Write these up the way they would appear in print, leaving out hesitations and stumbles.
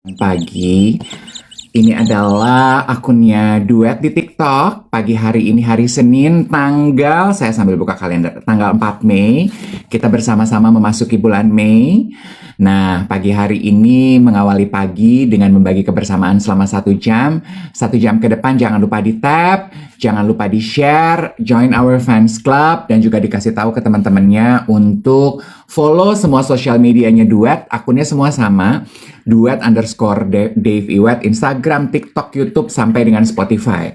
Pagi. Ini adalah akunnya Duet di TikTok. Pagi hari ini hari Senin, saya sambil buka kalender, tanggal 4 Mei. Kita bersama-sama memasuki bulan Mei. Nah, pagi hari ini mengawali pagi dengan membagi kebersamaan selama 1 jam. 1 jam ke depan jangan lupa di tap, jangan lupa di share, join our fans club, dan juga dikasih tahu ke teman-temannya untuk follow semua sosial medianya Duet. Akunnya semua sama. Duet_Dave Iwet, Instagram, TikTok, YouTube, sampai dengan Spotify.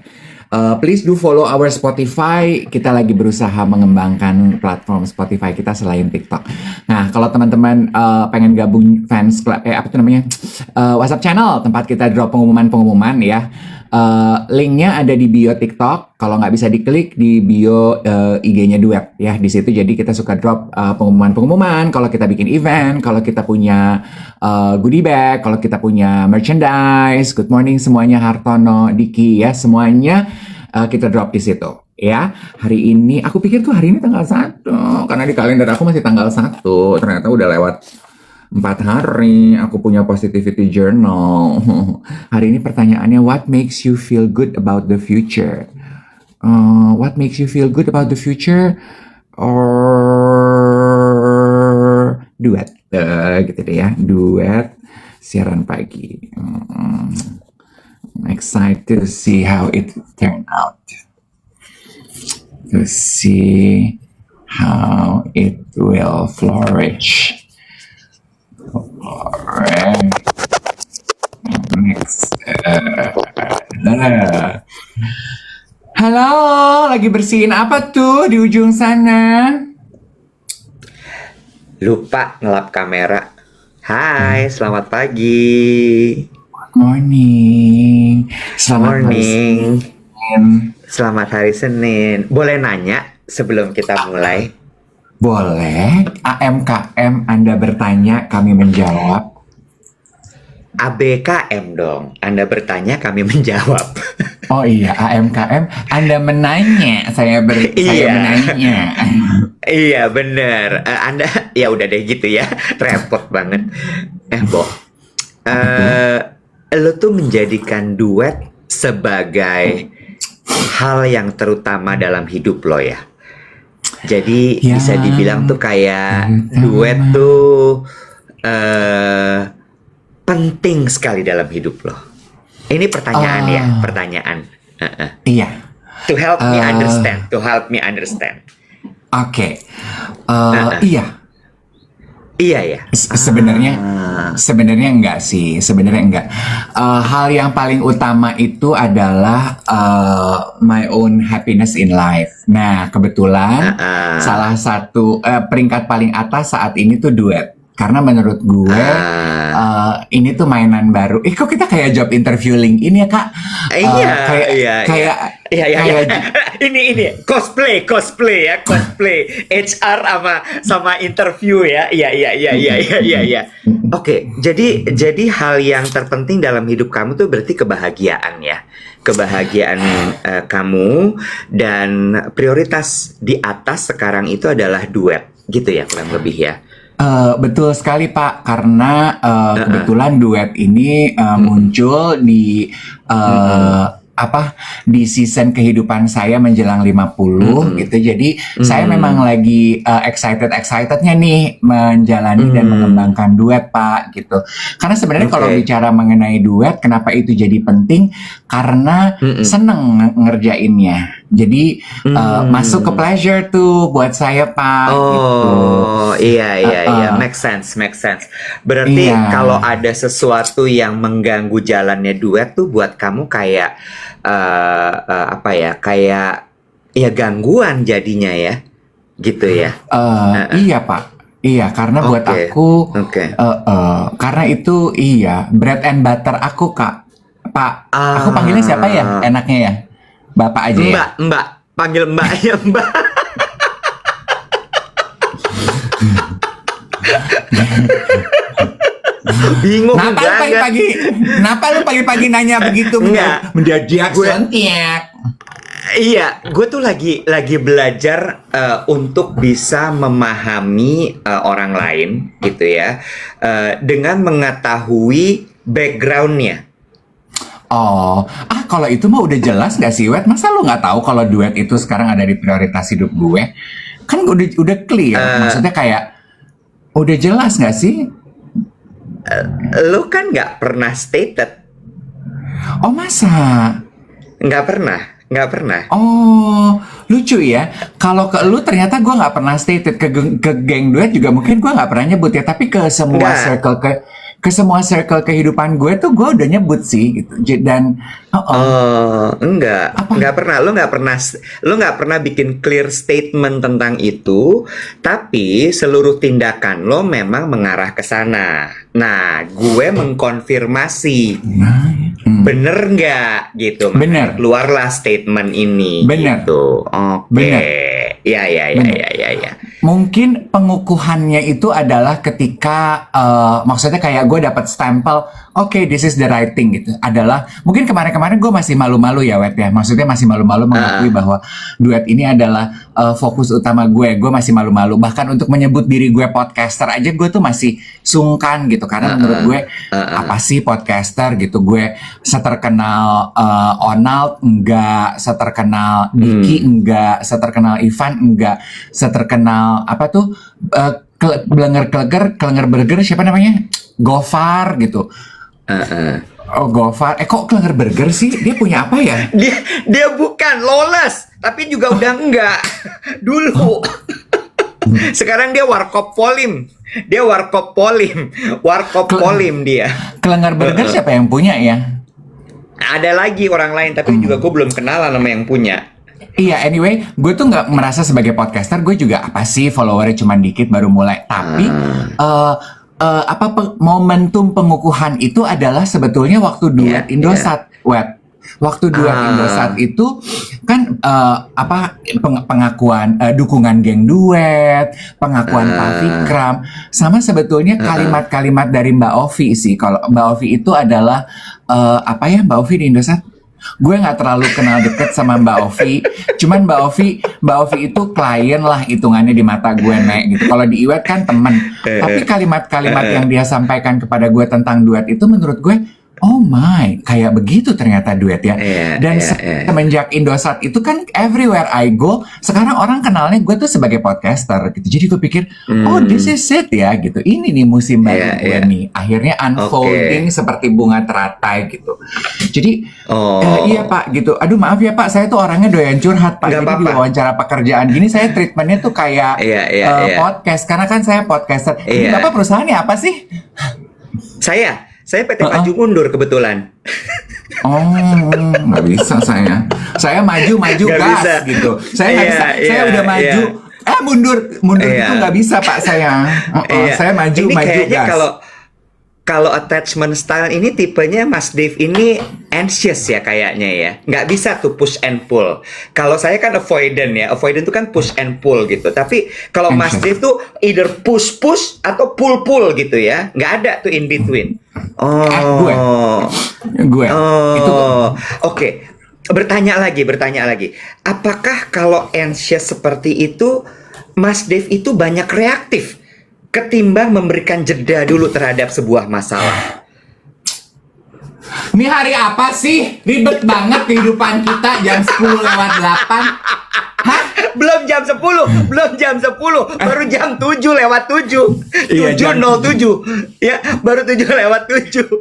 Please do follow our Spotify. Kita lagi berusaha mengembangkan platform Spotify kita selain TikTok. Nah, kalau teman-teman pengen gabung fans club, WhatsApp channel tempat kita drop pengumuman-pengumuman ya. Linknya ada di bio TikTok. Kalau nggak bisa diklik di bio IG-nya Duet ya. Di situ jadi kita suka drop pengumuman-pengumuman. Kalau kita bikin event, kalau kita punya goodie bag, kalau kita punya merchandise. Good morning semuanya, Hartono, Diki ya, semuanya kita drop di situ ya. Hari ini aku pikir tuh hari ini tanggal 1 karena di kalender aku masih tanggal 1. Ternyata udah lewat 4 hari. Aku punya positivity journal. Hari ini pertanyaannya, what makes you feel good about the future? What makes you feel good about the future? Or Duet, gitu deh ya. Duet siaran pagi. I'm excited to see how it turn out. To see how it will flourish. Alright. Next. Halo, lagi bersihin apa tuh di ujung sana? Lupa ngelap kamera. Hai, selamat pagi. Morning. Selamat Morning. Senin. Selamat hari Senin. Boleh nanya sebelum kita mulai? Boleh. AMKM Anda bertanya, kami menjawab. ABKM dong. Anda bertanya, kami menjawab. Oh iya, AMKM Anda menanya, saya Iya. menanya. Iya, bener. Anda, ya udah deh gitu ya. Repot banget. Bo. Lo tuh menjadikan Duet sebagai hal yang terutama dalam hidup lo ya. Jadi bisa dibilang tuh kayak Duet tuh penting sekali dalam hidup lo. Ini pertanyaan pertanyaan. Iya. To help me understand. Oke. Iya. Iya ya. Sebenarnya enggak sih. Sebenarnya enggak. Hal yang paling utama itu adalah my own happiness in life. Nah, kebetulan salah satu peringkat paling atas saat ini tuh Duet. Karena menurut gue ini tuh mainan baru. Kok kita kayak job interview LinkedIn ya, Kak? Ini cosplay HR sama interview ya. Iya. Oke, jadi hal yang terpenting dalam hidup kamu tuh berarti kebahagiaan ya. Kebahagiaan kamu, dan prioritas di atas sekarang itu adalah Duet gitu ya, kurang lebih ya. Betul sekali Pak, karena kebetulan Duet ini muncul di di season kehidupan saya menjelang 50 gitu. Jadi saya memang lagi excitednya nih menjalani dan mengembangkan Duet Pak gitu. Karena sebenarnya kalau bicara mengenai Duet, kenapa itu jadi penting? Karena seneng ngerjainnya. Jadi masuk ke pleasure tuh buat saya Pak. Gitu. Iya, make sense. Berarti kalau ada sesuatu yang mengganggu jalannya Duet tuh buat kamu kayak kayak ya gangguan jadinya ya, gitu ya. Iya Pak. Iya, karena buat aku, karena itu bread and butter aku Kak. Pak, aku panggilnya siapa ya? Enaknya ya? Bapak aja ya? Mbak, panggil Mbak ya Mbak. Bingung Kenapa lu pagi-pagi nanya begitu? Mendadak sontiak. Iya, gue tuh lagi belajar untuk bisa memahami orang lain gitu ya, dengan mengetahui backgroundnya. Oh, kalau itu mah udah jelas gak sih, Wet? Masa lu nggak tahu kalau duet itu sekarang ada di prioritas hidup gue? Kan udah clear. Maksudnya kayak udah jelas gak sih? Lu kan nggak pernah stated. Oh, masa? Nggak pernah. Oh, lucu ya. Kalau ke lu ternyata gue nggak pernah stated, ke geng duet juga mungkin gue nggak pernah nyebut ya. Tapi ke semua Nggak. circle ke semua circle kehidupan gue tuh gue udah nyebut sih gitu. Dan Nggak pernah. Lu nggak pernah bikin clear statement tentang itu, tapi seluruh tindakan lo memang mengarah ke sana. Nah, gue mengkonfirmasi, bener nggak gitu? Makanya Bener. keluarlah statement ini. Bener. Gitu. Oke. Bener. Ya. Mungkin pengukuhannya itu adalah ketika maksudnya kayak gue dapat stempel, oke, this is the right thing gitu. Adalah mungkin kemarin-kemarin gue masih malu-malu ya, Wet ya. Maksudnya masih malu-malu mengakui bahwa duet ini adalah fokus utama gue. Gue masih malu-malu. Bahkan untuk menyebut diri gue podcaster aja gue tuh masih sungkan gitu. Karena menurut gue apa sih podcaster gitu. Gue seterkenal Onald enggak, seterkenal Diki enggak, seterkenal Ivan enggak, seterkenal apa tuh Klenger Burger siapa namanya? Gofar gitu. Oh, Gofar. Kok Klenger Burger sih? Dia punya apa ya? Dia bukan Lawless, tapi juga udah enggak. Dulu. Sekarang dia Warkop Polim. Warkop Polim dia. Klenger Burger siapa yang punya ya? Ada lagi orang lain, tapi juga gue belum kenalan sama yang punya. Iya, anyway, gue tuh nggak merasa sebagai podcaster, gue juga apa sih followernya cuma dikit baru mulai. Tapi momentum pengukuhan itu adalah sebetulnya waktu duet Indosat, Web. Waktu duet Indosat itu kan pengakuan dukungan geng duet, pengakuan Pak Vikram, sama sebetulnya kalimat-kalimat dari Mbak Ovi sih. Kalau Mbak Ovi itu adalah Mbak Ovi di Indosat? Gue nggak terlalu kenal deket sama Mbak Ovi, cuman Mbak Ovi itu klien lah hitungannya di mata gue, Nek gitu. Kalau di Iwet kan temen, tapi kalimat-kalimat yang dia sampaikan kepada gue tentang duet itu menurut gue, oh my, kayak begitu ternyata duet ya. Dan semenjak Indosat itu kan everywhere I go, sekarang orang kenalnya gue tuh sebagai podcaster gitu. Jadi gue pikir, oh this is it ya gitu. Ini nih musim baru gue nih. Akhirnya unfolding seperti bunga teratai gitu. Jadi iya Pak gitu. Aduh maaf ya Pak, saya tuh orangnya doyan curhat Pak. Jadi di wawancara pekerjaan gini saya treatmentnya tuh kayak podcast. Karena kan saya podcaster. Jadi Bapak perusahaannya apa sih? Saya PT Maju Mundur kebetulan. Oh, nggak bisa saya. Saya maju Nggak gas bisa. gitu. Saya nggak bisa. Saya udah maju. Mundur itu nggak bisa Pak saya. Saya maju kayaknya gas. Kalau attachment style ini tipenya Mas Dave ini anxious ya kayaknya ya. Nggak bisa tuh push and pull. Kalau saya kan avoidant ya. Avoidant itu kan push and pull gitu. Tapi kalau Mas Dave tuh either push atau pull gitu ya. Nggak ada tuh in between. Gue. Itu. Oke. Bertanya lagi. Apakah kalau anxious seperti itu, Mas Dave itu banyak reaktif ketimbang memberikan jeda dulu terhadap sebuah masalah? Ini hari apa sih? Ribet banget kehidupan kita jam 10:08. Hah? Belum jam 10, baru jam 7:07. Iya, 7:07. Ya, baru 7:07.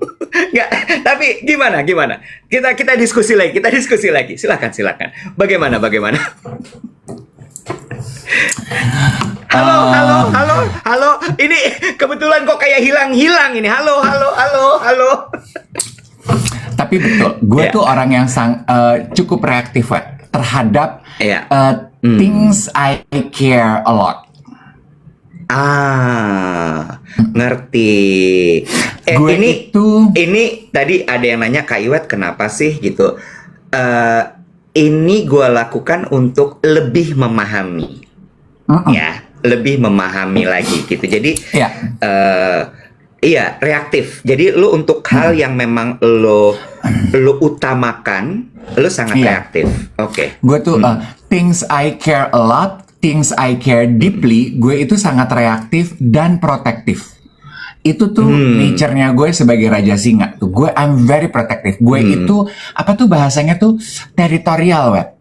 Enggak, tapi gimana? Kita diskusi lagi. Silakan. Bagaimana? Halo. Ini kebetulan kok kayak hilang ini. Halo. Tapi betul, gue tuh orang yang cukup reaktif terhadap things I care a lot. Ngerti. Ini tadi ada yang nanya Kak Iwet kenapa sih gitu. Ini gue lakukan untuk lebih memahami. Ya, lebih memahami lagi gitu. Jadi iya, reaktif. Jadi lu untuk hal yang memang lu utamakan, lu sangat reaktif. Oke. Gue tuh things I care a lot, things I care deeply, gue itu sangat reaktif dan protektif. Itu tuh nature-nya gue sebagai raja singa tuh. Gue I'm very protective. Gue itu apa tuh bahasanya tuh teritorial, wet.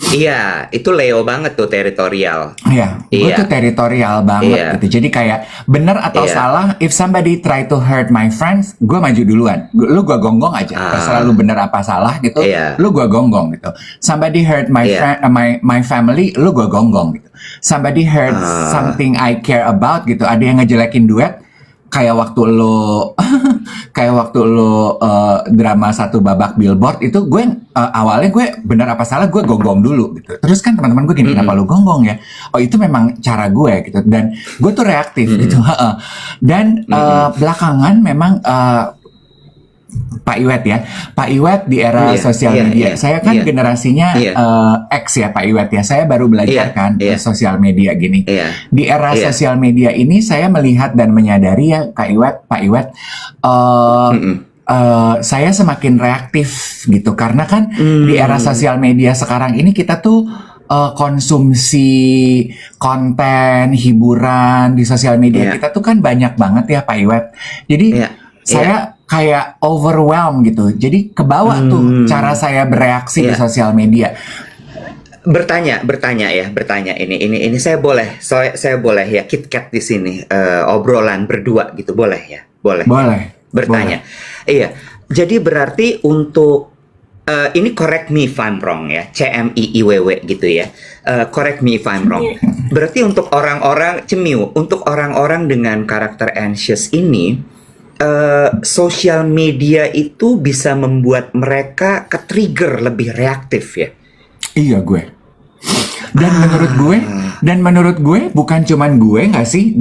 Iya, itu Leo banget tuh teritorial. Iya, gue Iya. tuh teritorial banget Iya. gitu. Jadi kayak bener atau Iya. salah, if somebody try to hurt my friends, gue maju duluan. Lu gue gonggong aja. Terserah lu bener apa salah gitu. Iya. Lu gue gonggong gitu. Somebody hurt my Iya. friend, my family, lu gue gonggong gitu. Somebody hurt something I care about gitu. Ada yang ngejelekin duet. Kayak waktu lo drama satu babak billboard itu gue awalnya gue benar apa salah gue gonggong dulu gitu. Terus kan teman-teman gue gini, kenapa lo gonggong ya? Oh itu memang cara gue gitu. Dan gue tuh reaktif gitu. Dan belakangan memang Pak Iwet ya, Pak Iwet di era Iya, sosial iya, media. iya, Saya kan iya. generasinya Iya. X ya Pak Iwet ya. Saya baru belajar Iya, kan iya. sosial media gini. Iya. Di era Iya. sosial media ini saya melihat dan menyadari ya Pak Iwet, saya semakin reaktif gitu karena kan di era sosial media sekarang ini kita tuh konsumsi konten hiburan di sosial media Iya. kita tuh kan banyak banget ya Pak Iwet. Jadi Iya. saya kayak overwhelm gitu. Jadi kebawa tuh cara saya bereaksi di Iya. sosial media. Bertanya ini saya boleh ya KitKat di sini obrolan berdua gitu boleh ya? Boleh. Bertanya. Iya. Jadi berarti untuk ini correct me if I'm wrong ya, CMIIWW gitu ya. Correct me if I'm wrong. Berarti untuk orang-orang cemiu, untuk orang-orang dengan karakter anxious ini sosial media itu bisa membuat mereka ke-trigger lebih reaktif ya. Iya gue. Dan menurut gue bukan cuman gue nggak sih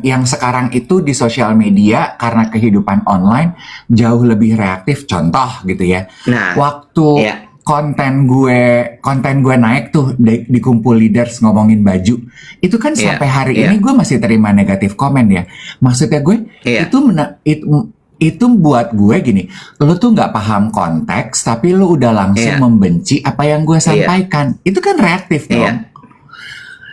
yang sekarang itu di sosial media karena kehidupan online jauh lebih reaktif. Contoh gitu ya. Nah, waktu iya. konten gue naik tuh di kumpul leaders ngomongin baju. Itu kan Iya, sampai hari iya. ini gue masih terima negatif komen ya. Maksudnya gue Iya. itu buat gue gini, lu tuh nggak paham konteks, tapi lu udah langsung Iya. membenci apa yang gue sampaikan. Itu kan reaktif dong. Iya.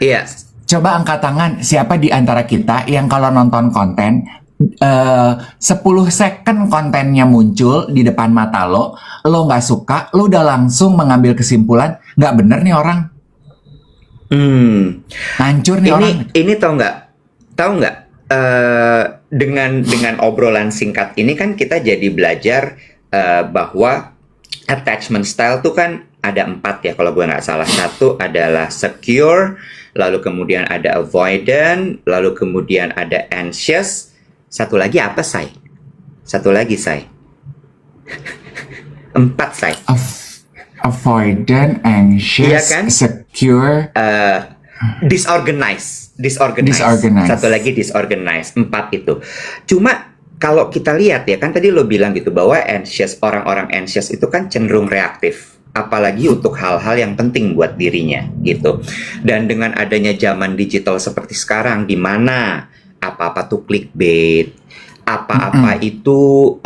Iya. Coba angkat tangan, siapa di antara kita yang kalau nonton konten 10 second kontennya muncul di depan mata lo nggak suka, lo udah langsung mengambil kesimpulan, nggak bener nih orang, hancur nih orang. Ini tahu nggak dengan obrolan singkat ini kan kita jadi belajar bahwa attachment style tuh kan ada 4 ya kalau gue nggak salah. Satu adalah secure, lalu kemudian ada avoidant, lalu kemudian ada anxious. Satu lagi apa, Say? Satu lagi, Say. 4, Say. Avoidant, anxious, Iya kan? secure, Disorganized. Disorganized. Satu lagi disorganized. 4 itu. Cuma kalau kita lihat ya kan tadi lo bilang gitu bahwa orang-orang anxious itu kan cenderung reaktif. Apalagi untuk hal-hal yang penting buat dirinya gitu. Dan dengan adanya zaman digital seperti sekarang di mana apa-apa tuh clickbait, apa-apa itu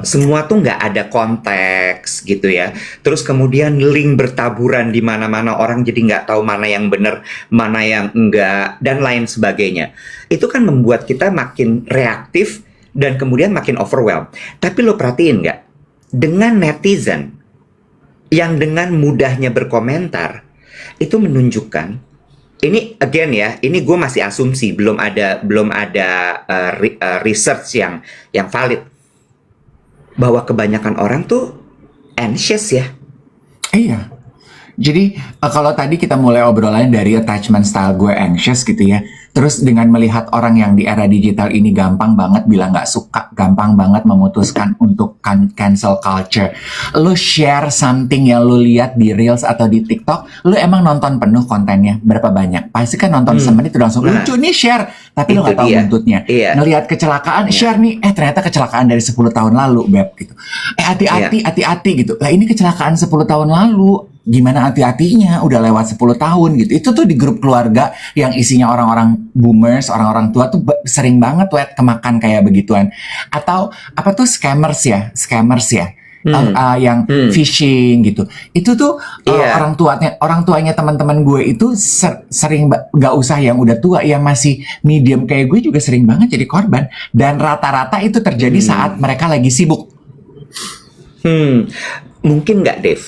semua tuh nggak ada konteks gitu ya. Terus kemudian link bertaburan di mana-mana, orang jadi nggak tahu mana yang benar, mana yang enggak, dan lain sebagainya. Itu kan membuat kita makin reaktif dan kemudian makin overwhelmed. Tapi lo perhatiin nggak? Dengan netizen yang dengan mudahnya berkomentar, itu menunjukkan ini again ya, ini gue masih asumsi, belum ada research yang valid bahwa kebanyakan orang tuh anxious ya. Iya. Jadi kalau tadi kita mulai obrolannya dari attachment style gue anxious gitu ya. Terus dengan melihat orang yang di era digital ini gampang banget bilang nggak suka, gampang banget memutuskan untuk cancel culture. Lu share something yang lu lihat di Reels atau di TikTok, lu emang nonton penuh kontennya? Berapa banyak? Pasti kan nonton semenit udah langsung lucu nih share. Tapi lu Itu nggak tahu dia. buntutnya. Iya. Ngelihat kecelakaan, share nih, ternyata kecelakaan dari 10 tahun lalu, Beb gitu. Hati-hati gitu. Lah ini kecelakaan 10 tahun lalu. Gimana hati-hatinya udah lewat 10 tahun gitu. Itu tuh di grup keluarga yang isinya orang-orang boomers, orang-orang tua tuh sering banget kemakan kayak begituan. Atau apa tuh scammers ya. yang phishing gitu. Itu tuh Iya. orang tuanya teman-teman gue itu sering nggak usah yang udah tua, yang masih medium kayak gue juga sering banget jadi korban. Dan rata-rata itu terjadi saat mereka lagi sibuk. Mungkin nggak, Dev?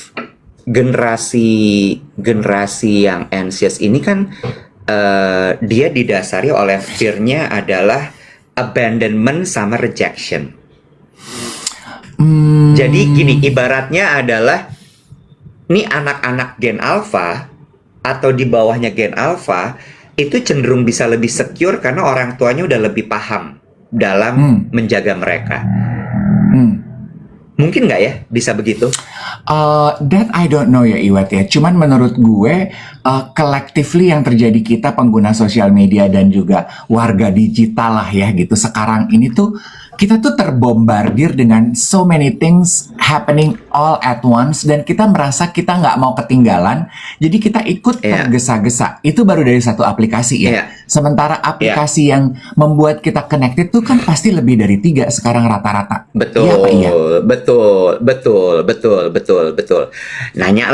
Generasi yang anxious ini kan dia didasari oleh fear-nya adalah abandonment sama rejection. Jadi gini, ibaratnya adalah nih anak-anak Gen Alpha atau di bawahnya Gen Alpha itu cenderung bisa lebih secure karena orang tuanya udah lebih paham dalam menjaga mereka. Mungkin nggak ya bisa begitu? That I don't know ya Iwat ya. Cuman menurut gue collectively yang terjadi kita pengguna sosial media dan juga warga digital lah ya gitu. Sekarang ini tuh kita tuh terbombardir dengan so many things happening all at once dan kita merasa kita nggak mau ketinggalan. Jadi kita ikut tergesa-gesa. Itu baru dari satu aplikasi ya. Sementara aplikasi yang membuat kita connected tuh kan pasti lebih dari 3 sekarang rata-rata. Betul, Iya apa iya? betul. Nanya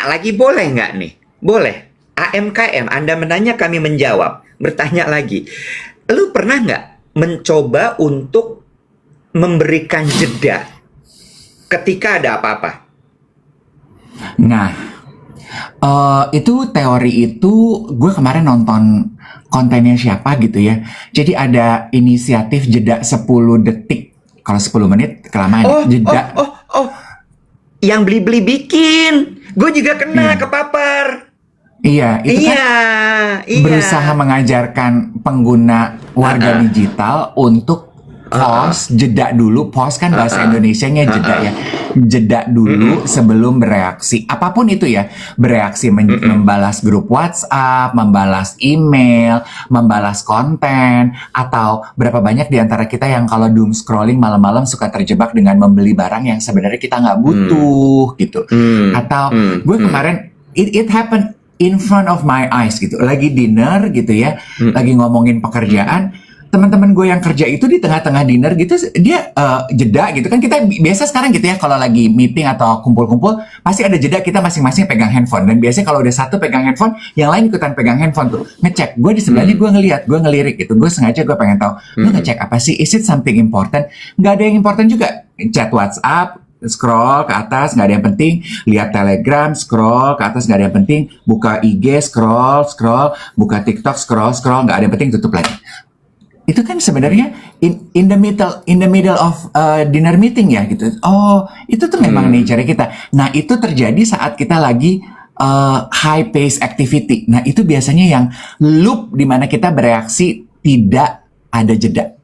lagi boleh nggak nih? Boleh. AMKM, Anda menanya kami menjawab. Bertanya lagi. Lu pernah nggak mencoba untuk memberikan jeda ketika ada apa-apa? Nah, itu teori itu gue kemarin nonton kontennya siapa gitu ya. Jadi ada inisiatif jeda 10 detik. Kalau 10 menit kelamaan jeda. Yang beli-beli bikin. Gue juga kena kepapar. Iya, itu kan berusaha mengajarkan pengguna warga digital untuk pause, jeda dulu. Pause kan bahasa Indonesianya jeda ya. Jeda dulu sebelum bereaksi. Apapun itu ya. Bereaksi membalas grup WhatsApp, membalas email, membalas konten, atau berapa banyak di antara kita yang kalau doom scrolling malam-malam suka terjebak dengan membeli barang yang sebenarnya kita nggak butuh gitu. Atau gue kemarin it happened in front of my eyes gitu, lagi dinner gitu ya, lagi ngomongin pekerjaan, teman-teman gue yang kerja itu di tengah-tengah dinner gitu, dia jeda gitu kan, kita biasa sekarang gitu ya, kalau lagi meeting atau kumpul-kumpul, pasti ada jeda, kita masing-masing pegang handphone, dan biasanya kalau udah satu pegang handphone, yang lain ikutan pegang handphone tuh, ngecek, gue di sebelahnya gue ngeliat, gue ngelirik gitu, gue sengaja gue pengen tahu, lu ngecek apa sih, is it something important? Nggak ada yang important juga, chat WhatsApp, scroll ke atas, nggak ada yang penting, lihat Telegram, scroll ke atas, nggak ada yang penting, buka IG, scroll, buka TikTok, scroll, nggak ada yang penting, tutup lagi. Itu kan sebenarnya in the middle of dinner meeting ya gitu. Oh, itu tuh memang nature kita. Nah, itu terjadi saat kita lagi high pace activity. Nah, itu biasanya yang loop di mana kita bereaksi tidak ada jeda.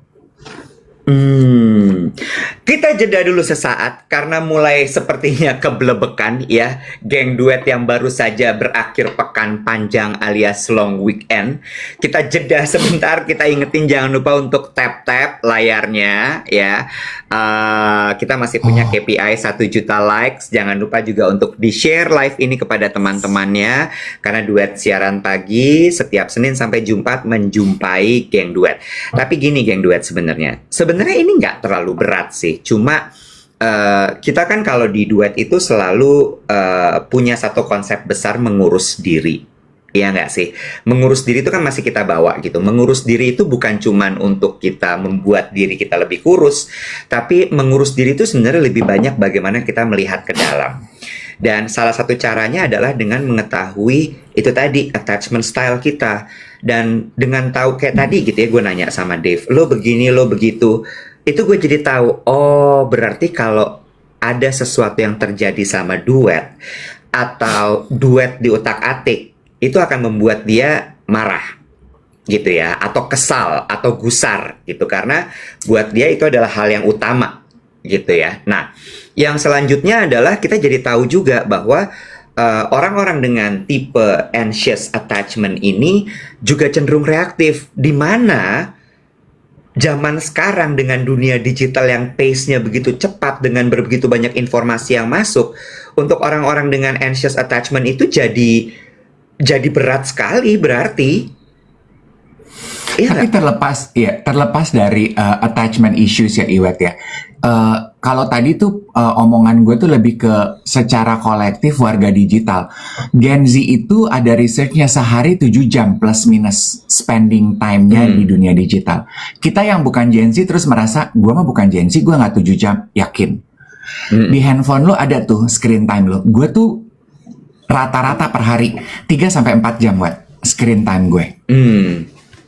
Kita jeda dulu sesaat karena mulai sepertinya keblebekan ya, geng duet yang baru saja berakhir pekan panjang alias long weekend. Kita jeda sebentar, kita ingetin jangan lupa untuk tap layarnya ya. Kita masih punya KPI 1 juta likes. Jangan lupa juga untuk di-share live ini kepada teman-temannya karena duet siaran pagi setiap Senin sampai Jumat menjumpai geng duet. Tapi gini geng duet sebenarnya ini nggak terlalu berat sih. Cuma kita kan kalau di duet itu selalu punya satu konsep besar mengurus diri. Iya nggak sih? Mengurus diri itu kan masih kita bawa gitu. Mengurus diri itu bukan cuman untuk kita membuat diri kita lebih kurus, tapi mengurus diri itu sebenarnya lebih banyak bagaimana kita melihat ke dalam. Dan salah satu caranya adalah dengan mengetahui itu tadi attachment style kita. Dan dengan tahu kayak tadi gitu ya, gue nanya sama Dave, lo begini, lo begitu. Itu gue jadi tahu, oh berarti kalau ada sesuatu yang terjadi sama duet atau duet di utak-atik, itu akan membuat dia marah gitu ya, atau kesal atau gusar gitu, karena buat dia itu adalah hal yang utama gitu ya. Nah, yang selanjutnya adalah kita jadi tahu juga bahwa orang-orang dengan tipe anxious attachment ini juga cenderung reaktif, di mana zaman sekarang dengan dunia digital yang pace-nya begitu cepat dengan begitu banyak informasi yang masuk, untuk orang-orang dengan anxious attachment itu jadi berat sekali berarti. Iya Tapi nggak? terlepas dari attachment issues ya Iwet ya. Kalau tadi tuh omongan gue tuh lebih ke secara kolektif warga digital. Gen Z itu ada researchnya sehari 7 jam plus minus spending time-nya di dunia digital. Kita yang bukan Gen Z terus merasa gue mah bukan Gen Z, gue nggak 7 jam, yakin. Di handphone lo ada tuh screen time lo. Gue tuh rata-rata per hari 3 sampai 4 jam buat screen time gue. Hmm,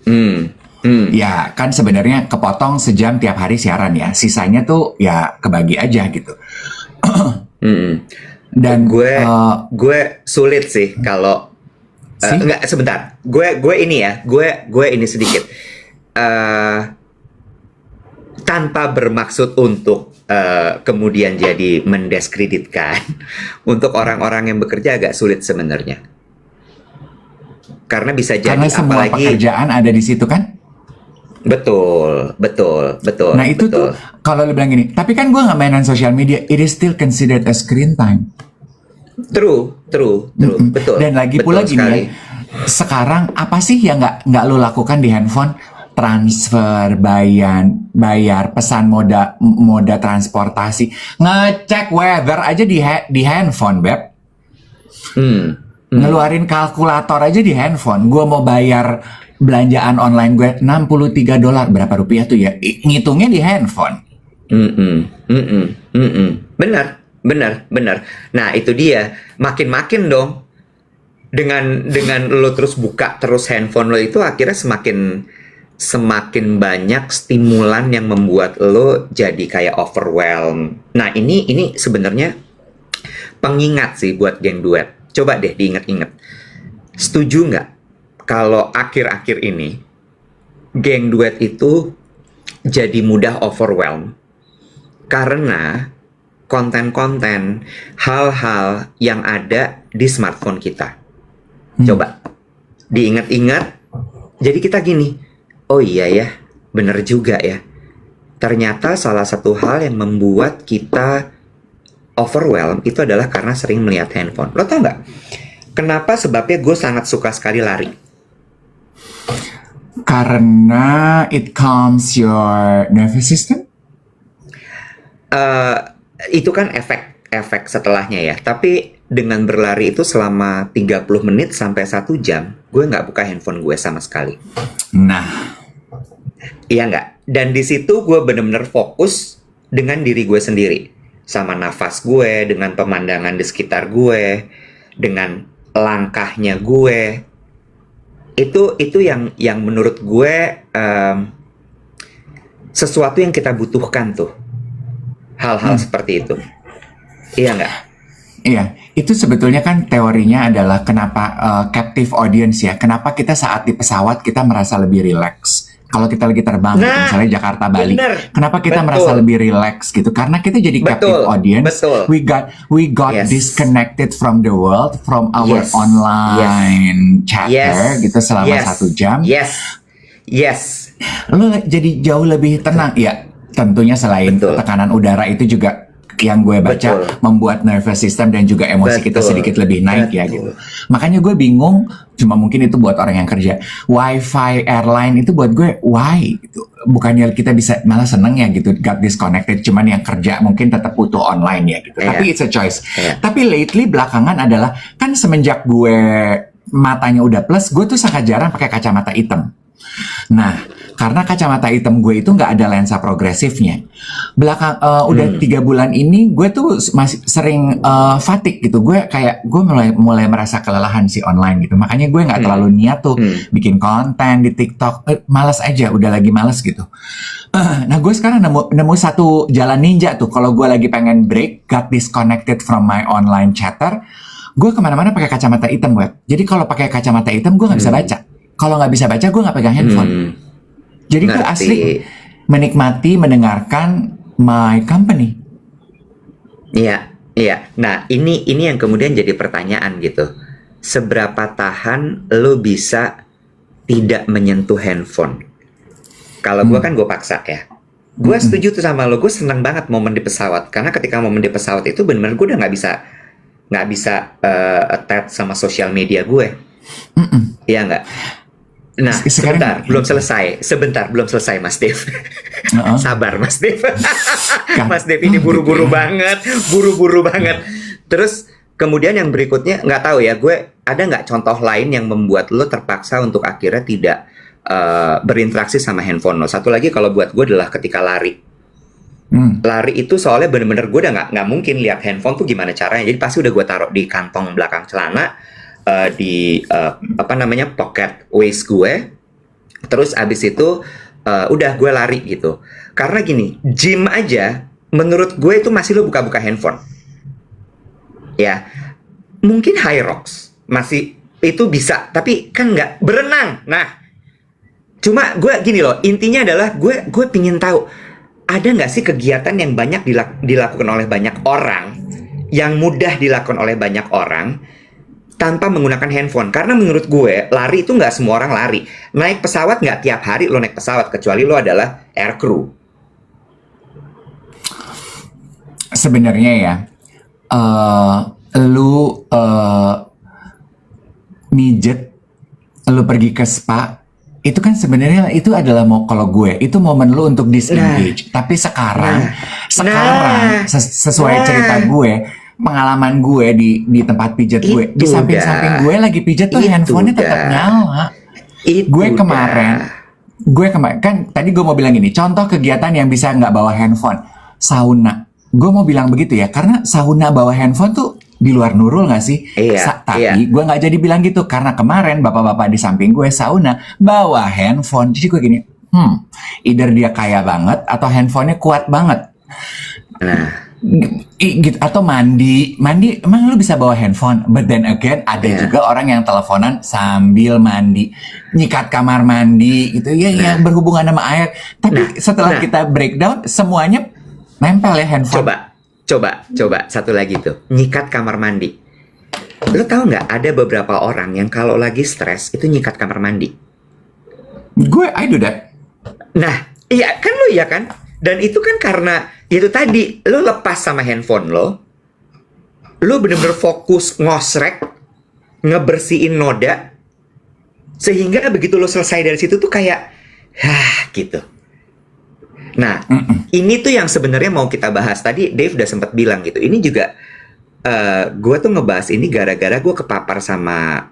hmm, hmm. Ya kan sebenarnya kepotong sejam tiap hari siaran ya. Sisanya tuh ya kebagi aja gitu. Hmm. Dan Gue sulit sih kalau sih enggak sebentar. Gue ini sedikit. Eh, Tanpa bermaksud untuk kemudian jadi mendiskreditkan untuk orang-orang yang bekerja agak sulit sebenarnya. Karena bisa jadi karena semua apalagi pekerjaan ada di situ kan. betul, betul, betul. Nah itu betul. tuh kalau lu bilang gini, tapi kan gue nggak mainan sosial media, it is still considered as screen time. True, betul. Dan lagi Betul pula gini sekali. ya, sekarang apa sih yang nggak lu lakukan di handphone? Transfer, bayar pesan moda transportasi, ngecek weather aja di handphone, Beb. Hmm. Ngeluarin kalkulator aja di handphone. Gue mau bayar belanjaan online gue $63, berapa rupiah tuh ya? Ngitungnya di handphone. Benar. Nah, itu dia. Makin-makin dong. Dengan lo terus buka terus handphone lo itu akhirnya semakin banyak stimulan yang membuat lo jadi kayak overwhelmed. Nah, ini sebenarnya pengingat sih buat geng duet. Coba deh diingat-ingat. Setuju nggak kalau akhir-akhir ini geng duet itu jadi mudah overwhelmed karena konten-konten, hal-hal yang ada di smartphone kita. Coba diingat-ingat. Jadi kita gini, oh iya ya, bener juga ya. Ternyata salah satu hal yang membuat kita overwhelmed itu adalah karena sering melihat handphone. Lo tau nggak? Kenapa sebabnya gue sangat suka sekali lari? Karena it calms your nervous system. Itu kan efek setelahnya ya. Tapi dengan berlari itu selama 30 menit sampai 1 jam, gue nggak buka handphone gue sama sekali. Nah, Iya nggak? Dan di situ gue bener-bener fokus dengan diri gue sendiri. Sama nafas gue, dengan pemandangan di sekitar gue, dengan langkahnya gue. Itu yang menurut gue sesuatu yang kita butuhkan tuh. Hal-hal seperti itu. Iya nggak? iya, itu sebetulnya kan teorinya adalah kenapa captive audience ya. Kenapa kita saat di pesawat kita merasa lebih relax. Kalau kita lagi terbang, gitu, Nah, misalnya Jakarta Bali, bener. kenapa kita Betul. merasa lebih relax gitu? Karena kita jadi captive Betul, audience. betul. We got Yes. disconnected from the world, from our Yes. online chatter Yes. gitu selama Yes. 1 jam. Yes. Lo jadi jauh lebih tenang. Ya, tentunya selain Betul. tekanan udara itu juga yang gue baca Betul. membuat nervous system dan juga emosi kita Betul. sedikit lebih naik ya Betul. gitu. Makanya gue bingung, cuma mungkin itu buat orang yang kerja. Wi-Fi airline itu buat gue why gitu. Bukannya kita bisa malah seneng ya gitu got disconnected, cuman yang kerja mungkin tetap butuh online ya gitu. Iya. Tapi it's a choice. Iya. Tapi lately belakangan adalah kan semenjak gue matanya udah plus, gue tuh sangat jarang pakai kacamata hitam. Nah, karena kacamata hitam gue itu nggak ada lensa progresifnya. Udah 3 bulan ini gue tuh masih sering fatigue gitu. Gue mulai merasa kelelahan sih online gitu. Makanya gue nggak terlalu niat tuh bikin konten di TikTok. Malas aja, udah lagi malas gitu. Nah, gue sekarang nemu satu jalan ninja tuh. Kalau gue lagi pengen break, got disconnected from my online chatter, gue kemana-mana pakai kacamata hitam, gue. Jadi kalau pakai kacamata hitam, gue nggak bisa baca. Kalau nggak bisa baca, gue nggak pegang handphone. Jadi gue Ngerti. asli menikmati mendengarkan my company. Iya. Nah, ini yang kemudian jadi pertanyaan gitu. Seberapa tahan lo bisa tidak menyentuh handphone? Kalau gue kan gue paksa ya. Gue setuju tuh sama lo. Gue seneng banget momen di pesawat. Karena ketika momen di pesawat itu benar-benar gue udah nggak bisa attach sama sosial media gue. Iya nggak? Nah, Sekarang sebentar, belum selesai Mas Dev. uh-uh. Sabar Mas Dev. Kan? Mas Dev ini Gitu buru-buru ya. banget, Terus kemudian yang berikutnya, nggak tahu ya, gue ada nggak contoh lain yang membuat lo terpaksa untuk akhirnya tidak berinteraksi sama handphone lo? Satu lagi kalau buat gue adalah ketika lari. Lari itu soalnya bener-bener gue udah nggak mungkin lihat handphone tuh gimana caranya. Jadi pasti udah gue taruh di kantong belakang celana, di pocket waist gue. Terus abis itu udah gue lari gitu. Karena gini, gym aja menurut gue itu masih lo buka-buka handphone. Ya, mungkin high rocks masih itu bisa, tapi kan nggak berenang. Nah, cuma gue gini loh, intinya adalah gue pingin tahu ada nggak sih kegiatan yang banyak dilakukan oleh banyak orang, yang mudah dilakukan oleh banyak orang tanpa menggunakan handphone. Karena menurut gue lari itu nggak semua orang lari. Naik pesawat nggak tiap hari lo naik pesawat, kecuali lo adalah air crew. Sebenarnya ya, lu mijet, lu pergi ke spa, itu kan sebenarnya itu adalah kalau gue itu momen lu untuk disengage. Tapi sekarang sesuai cerita gue, pengalaman gue di tempat pijat gue, di samping-samping gue lagi pijat tuh handphonenya tetap nyala. Gue kemarin kan tadi gue mau bilang gini, contoh kegiatan yang bisa nggak bawa handphone, sauna. Gue mau bilang begitu ya, karena sauna bawa handphone tuh di luar Nurul nggak sih? Tapi gue nggak jadi bilang gitu, karena kemarin bapak-bapak di samping gue sauna bawa handphone. Jadi gue gini, either dia kaya banget atau handphonenya kuat banget. Nah, gitu. Atau mandi, emang lu bisa bawa handphone? But then again, ada juga orang yang teleponan sambil mandi, nyikat kamar mandi gitu ya, yang berhubungan sama air. Tapi setelah kita breakdown, semuanya nempel ya handphone. Coba satu lagi tuh, nyikat kamar mandi. Lo tahu nggak ada beberapa orang yang kalau lagi stres itu nyikat kamar mandi. I do that. Nah, iya kan lo ya kan? Dan itu kan karena itu tadi lo lepas sama handphone lo bener-bener fokus ngosrek, ngebersihin noda, sehingga begitu lo selesai dari situ tuh kayak, gitu. Nah, ini tuh yang sebenarnya mau kita bahas. Tadi Dave udah sempat bilang gitu. Ini juga gue tuh ngebahas ini gara-gara gue kepapar sama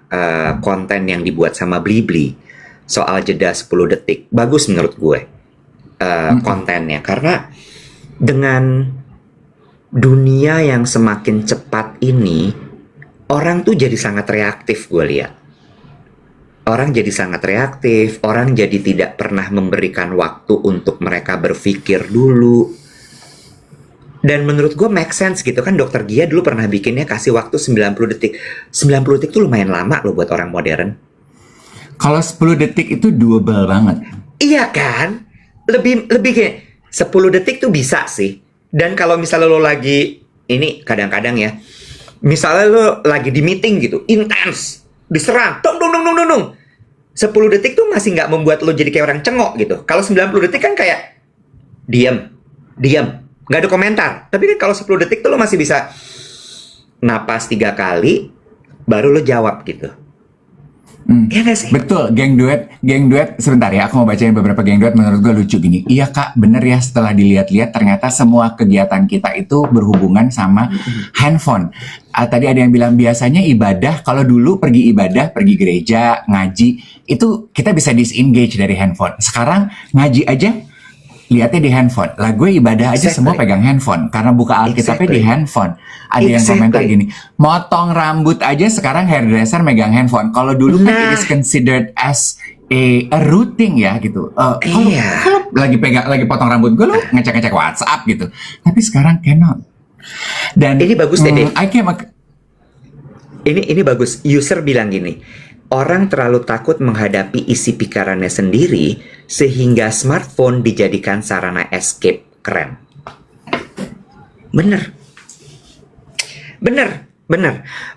konten yang dibuat sama Blibli soal jeda 10 detik. Bagus menurut gue kontennya, karena dengan dunia yang semakin cepat ini, orang tuh jadi sangat reaktif. Gue lihat orang jadi sangat reaktif, orang jadi tidak pernah memberikan waktu untuk mereka berpikir dulu. Dan menurut gue make sense gitu kan, Dokter Gia dulu pernah bikinnya kasih waktu 90 detik. 90 detik tuh lumayan lama loh buat orang modern. Kalau 10 detik itu doable banget. Iya kan? Lebih kayak 10 detik tuh bisa sih. Dan kalau misalnya lo lagi, ini kadang-kadang ya, misalnya lo lagi di meeting gitu, intens, diserang, dong. 10 detik tuh masih nggak membuat lo jadi kayak orang cengok gitu. Kalau 90 detik kan kayak diam, nggak ada komentar. Tapi kan kalau 10 detik tuh lo masih bisa napas 3 kali, baru lo jawab gitu. Iya gak sih? Betul, geng duet. Sebentar ya, aku mau bacain beberapa geng duet menurut gue lucu gini. Iya kak, bener ya, setelah dilihat-lihat ternyata semua kegiatan kita itu berhubungan sama handphone. Tadi ada yang bilang biasanya ibadah, kalau dulu pergi ibadah, pergi gereja, ngaji, itu kita bisa disengage dari handphone. Sekarang ngaji aja lihatnya di handphone. Lah gue ibadah aja semua pegang handphone karena buka Alkitabnya di handphone. Ada yang komentar gini, motong rambut aja sekarang hairdresser megang handphone. Kalau dulu kan it is considered as a routine ya gitu. Kalau lagi potong rambut gue lo ngecek WhatsApp gitu. Tapi sekarang cannot. Dan ini bagus deh. Ini bagus. User bilang gini, orang terlalu takut menghadapi isi pikirannya sendiri sehingga smartphone dijadikan sarana escape. Keren. Bener.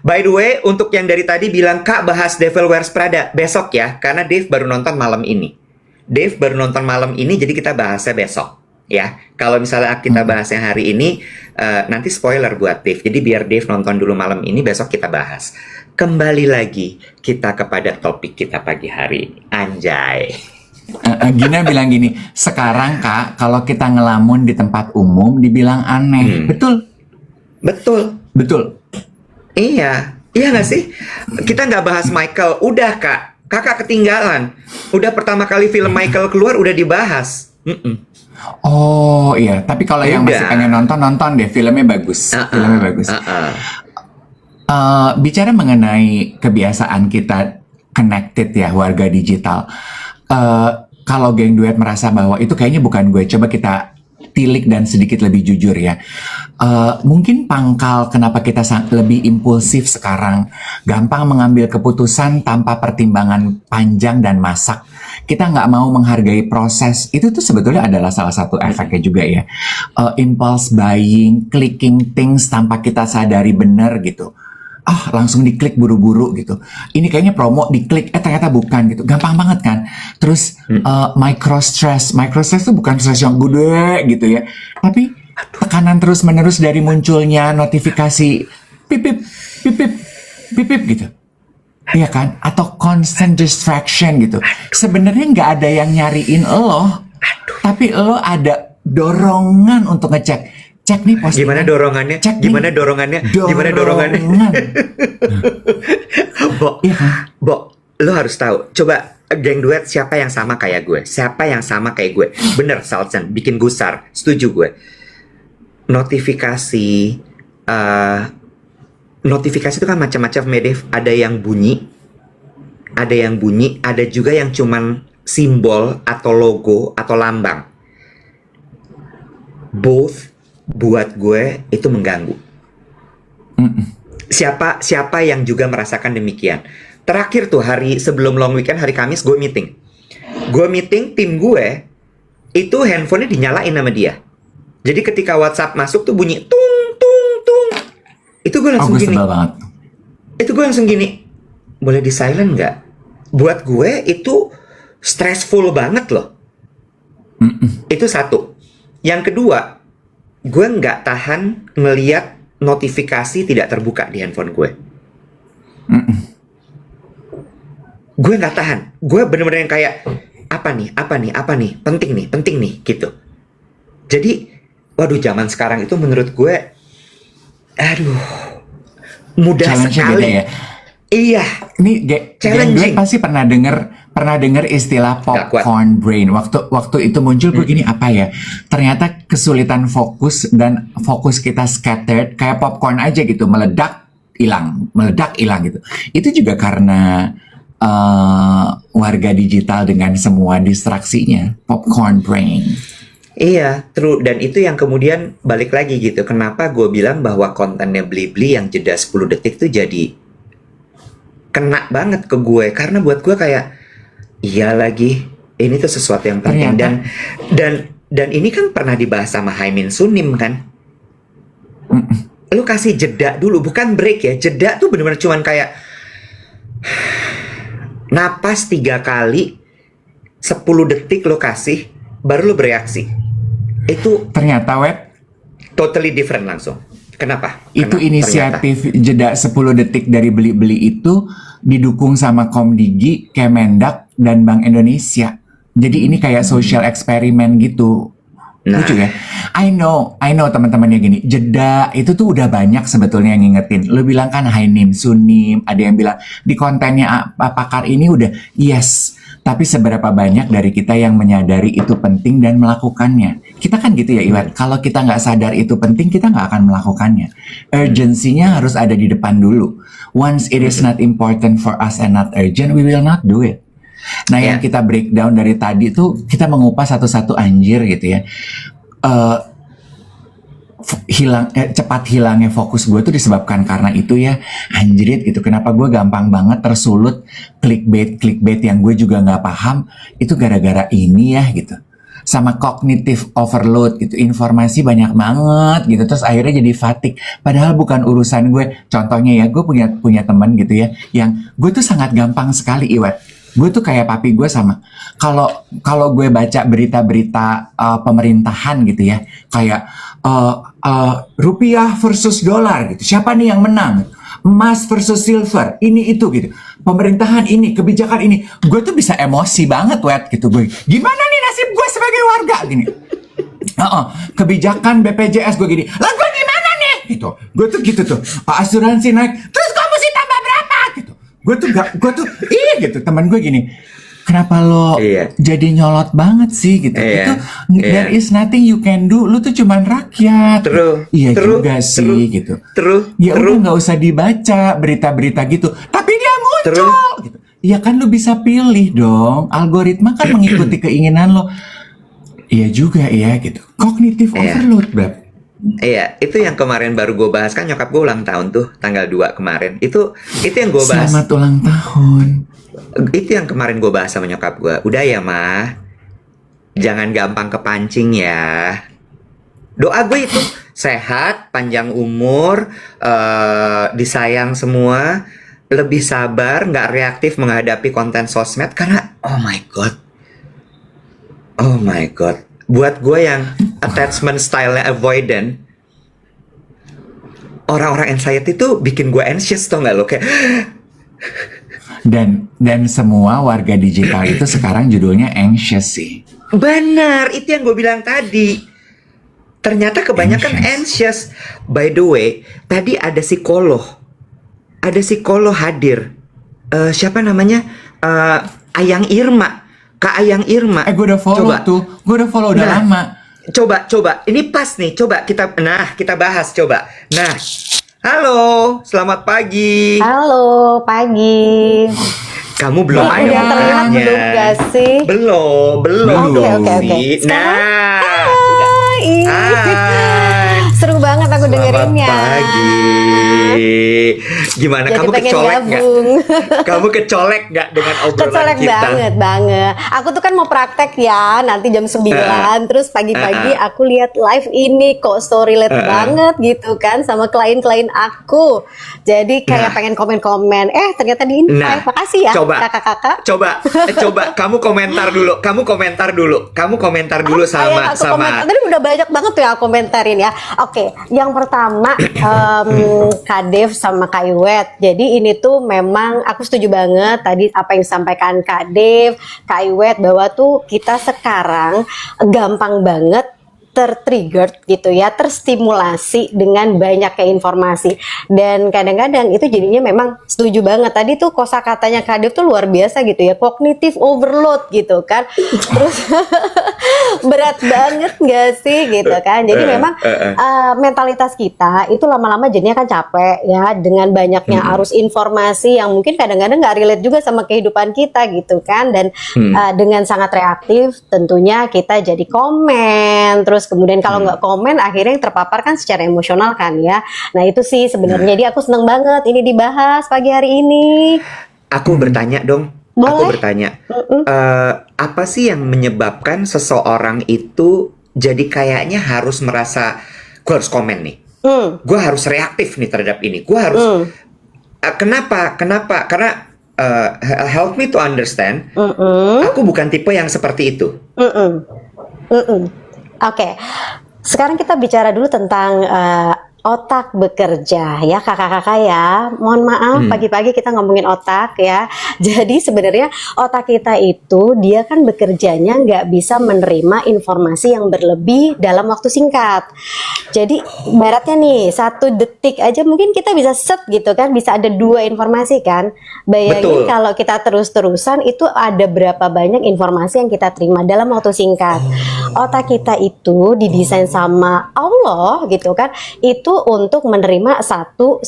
By the way, untuk yang dari tadi bilang, Kak bahas Devil Wears Prada besok ya, karena Dave baru nonton malam ini. Jadi kita bahasnya besok. ya. Kalau misalnya kita bahasnya hari ini, nanti spoiler buat Dave. Jadi biar Dave nonton dulu malam ini, besok kita bahas. Kembali lagi kita kepada topik kita pagi hari ini. Anjay. Gina bilang gini, sekarang Kak, kalau kita ngelamun di tempat umum dibilang aneh. Betul? Betul. Iya nggak sih? Kita nggak bahas Michael, udah Kak. Kakak ketinggalan. Udah pertama kali film Michael keluar udah dibahas. Oh iya, tapi kalau yang masih Udah. pengen nonton deh, filmnya bagus. Filmnya bagus. Bicara mengenai kebiasaan kita connected ya, warga digital. Kalau geng duet merasa bahwa itu kayaknya bukan gue, coba kita tilik dan sedikit lebih jujur ya. Mungkin pangkal kenapa kita lebih impulsif sekarang, gampang mengambil keputusan tanpa pertimbangan panjang dan masak. Kita nggak mau menghargai proses, itu tuh sebetulnya adalah salah satu efeknya juga ya. Impulse buying, clicking things tanpa kita sadari benar gitu. Langsung diklik buru-buru gitu. Ini kayaknya promo, diklik, ternyata bukan gitu. Gampang banget kan. Terus micro stress tuh bukan stress yang gede gitu ya. Tapi tekanan terus-menerus dari munculnya notifikasi pipip, pipip, pipip gitu. Iya kan? Atau constant distraction gitu. Sebenarnya nggak ada yang nyariin lo, tapi lo ada dorongan untuk ngecek. Cek nih postingan. Gimana dorongannya? Cek Gimana nih. dorongannya? Gimana dorongannya? Bo, Iya kan? Bo, lo harus tahu. Coba geng duet siapa yang sama kayak gue? Siapa yang sama kayak gue? Bener, Salzen, bikin gusar. Setuju gue. Notifikasi, notifikasi itu kan macam-macam, Medef. Ada yang bunyi, ada juga yang cuman simbol atau logo atau lambang. Both buat gue itu mengganggu. Siapa yang juga merasakan demikian? Terakhir tuh hari sebelum long weekend, hari Kamis gue meeting. Tim gue itu handphonenya dinyalain sama dia. Jadi ketika WhatsApp masuk tuh bunyi tung tung tung. Itu gue langsung gue gini. sebel banget. Itu gue langsung gini. Boleh di silent nggak? Buat gue itu stressful banget loh. Itu satu. Yang kedua, gue nggak tahan ngeliat notifikasi tidak terbuka di handphone gue. Gue nggak tahan. Gue bener-bener yang kayak apa nih, penting nih, gitu. Jadi, waduh, zaman sekarang itu menurut gue, aduh, mudah Challenge-nya sekali. beda ya. Iya, Ini gue challenging. pasti pernah denger istilah Nggak kuat. popcorn brain. Waktu itu muncul gue gini, apa ya? Ternyata kesulitan fokus dan fokus kita scattered kayak popcorn aja gitu, meledak hilang gitu. Itu juga karena warga digital dengan semua distraksinya, popcorn brain. Iya, true. Dan itu yang kemudian balik lagi gitu. Kenapa gue bilang bahwa kontennya Blibli yang jeda 10 detik tuh jadi kena banget ke gue. Karena buat gue kayak, iya lagi, ini tuh sesuatu yang penting. Dan ini kan pernah dibahas sama Haimin Sunim kan. Lu kasih jeda dulu, bukan break ya. Jeda tuh bener-bener cuman kayak napas 3 kali, 10 detik lo kasih, baru lo bereaksi. Itu Ternyata web totally different langsung. Kenapa? itu Kenapa? inisiatif jeda 10 detik dari beli-beli itu didukung sama Komdigi, Kemendak, dan Bank Indonesia. Jadi ini kayak social eksperimen gitu. Nah. Lucu ya. I know teman-temannya gini. Jeda itu tuh udah banyak sebetulnya yang ngingetin. Lu bilang kan Hainim, Sunim, ada yang bilang di kontennya pakar ini udah yes. Tapi seberapa banyak dari kita yang menyadari itu penting dan melakukannya? Kita kan gitu ya Iwan. Kalau kita nggak sadar itu penting, kita nggak akan melakukannya. Urgency-nya harus ada di depan dulu. Once it is not important for us and not urgent, we will not do it. Nah, yang kita breakdown dari tadi tuh kita mengupas satu-satu anjir gitu ya. Cepat hilangnya fokus gue tuh disebabkan karena itu ya, anjrit gitu. Kenapa gue gampang banget tersulut clickbait yang gue juga nggak paham, itu gara-gara ini ya gitu. Sama cognitive overload gitu, informasi banyak banget gitu, terus akhirnya jadi fatigue. Padahal bukan urusan gue. Contohnya ya, gue punya teman gitu ya, yang gue tuh sangat gampang sekali Iwat Gue tuh kayak papi gue sama. Kalau kalau gue baca berita-berita pemerintahan gitu ya, kayak rupiah versus dolar gitu. Siapa nih yang menang? Emas versus silver, ini itu gitu. Pemerintahan ini, kebijakan ini. Gue tuh bisa emosi banget, Wet, gitu gue. Gimana nih nasib gue sebagai warga gini? Kebijakan BPJS gue gini. Lah gue gimana nih? Gitu. Gue tuh gitu tuh. Asuransi naik, terus gue mesti tambah berapa? Gitu. Gue tuh gitu. Teman gue gini. Kenapa lo jadi nyolot banget sih gitu? Itu there is nothing you can do. Lu tuh cuman rakyat. Iya juga sih gitu. Ya udah nggak usah dibaca berita-berita gitu. Tapi dia muncul. Gitu. Ya kan lu bisa pilih dong. Algoritma kan mengikuti keinginan lo. Iya juga ya gitu. Cognitive overload, Beb. Iya, itu yang kemarin baru gue bahas kan, nyokap gue ulang tahun tuh tanggal 2 kemarin. Itu yang gue bahas. Selamat ulang tahun. Itu yang kemarin gue bahas sama nyokap gue. Udah ya, Ma. Jangan gampang kepancing ya. Doa gue itu sehat, panjang umur, disayang semua, lebih sabar, nggak reaktif menghadapi konten sosmed karena oh my god. Buat gue yang attachment style-nya avoidant, orang-orang anxiety itu bikin gue anxious, tau nggak lo, kayak dan semua warga digital itu sekarang judulnya anxious sih. Benar, itu yang gue bilang tadi. Ternyata kebanyakan anxious. By the way, tadi ada psikolog hadir. Siapa namanya? Ayang Irma. Kak Ayang Irma. Gue udah follow tuh. Gue udah follow udah lama. Coba. Ini pas nih. Coba kita bahas coba. Nah, halo, selamat pagi. Halo, pagi. Kamu belum ada udah terlihat belum gak sih? Belum Oke. Nah, Hai. Seru banget aku dengerinnya. Selamat pagi. Gimana? Jadi kamu kecolek nggak? Kamu kecolek nggak dengan obrolan kecolek kita? banget. Aku tuh kan mau praktek ya nanti jam 9. Terus pagi-pagi aku lihat live ini kok story banget gitu kan sama klien-klien aku. Jadi kayak pengen komen-komen. Ternyata di invite. Makasih ya kakak-kakak. Coba kamu komentar dulu. sama. Tadi udah banyak banget tuh ya komentarin ya. Oke, yang pertama Kak Dev sama Kak Iwet. Jadi ini tuh memang aku setuju banget tadi apa yang disampaikan Kak Dev, Kak Iwet, bahwa tuh kita sekarang gampang banget tertrigger gitu ya, terstimulasi dengan banyaknya informasi, dan kadang-kadang itu jadinya memang setuju banget tadi tuh kosakatanya Kak Dev tuh luar biasa gitu ya, cognitive overload gitu kan. Terus berat banget gak sih gitu kan. Jadi memang mentalitas kita itu lama-lama jadinya kan capek ya dengan banyaknya arus informasi yang mungkin kadang-kadang gak relate juga sama kehidupan kita gitu kan. Dan dengan sangat reaktif tentunya kita jadi komen, terus kemudian kalau nggak komen akhirnya yang terpapar kan secara emosional kan ya. Nah itu sih sebenarnya. Jadi aku seneng banget ini dibahas pagi hari ini. Aku bertanya dong. Boleh? Aku bertanya. Apa sih yang menyebabkan seseorang itu jadi kayaknya harus merasa gue harus komen nih. Gue harus reaktif nih terhadap ini. Gue harus. Kenapa? Karena help me to understand. Aku bukan tipe yang seperti itu. Oke, sekarang kita bicara dulu tentang otak bekerja ya kakak-kakak ya. Mohon maaf pagi-pagi kita ngomongin otak ya. Jadi sebenarnya otak kita itu dia kan bekerjanya nggak bisa menerima informasi yang berlebih dalam waktu singkat. Jadi baratnya nih 1 detik aja mungkin kita bisa set gitu kan, bisa ada 2 informasi kan. Bayangin kalau kita terus-terusan itu ada berapa banyak informasi yang kita terima dalam waktu singkat. Otak kita itu didesain sama Allah gitu kan, itu untuk menerima satu.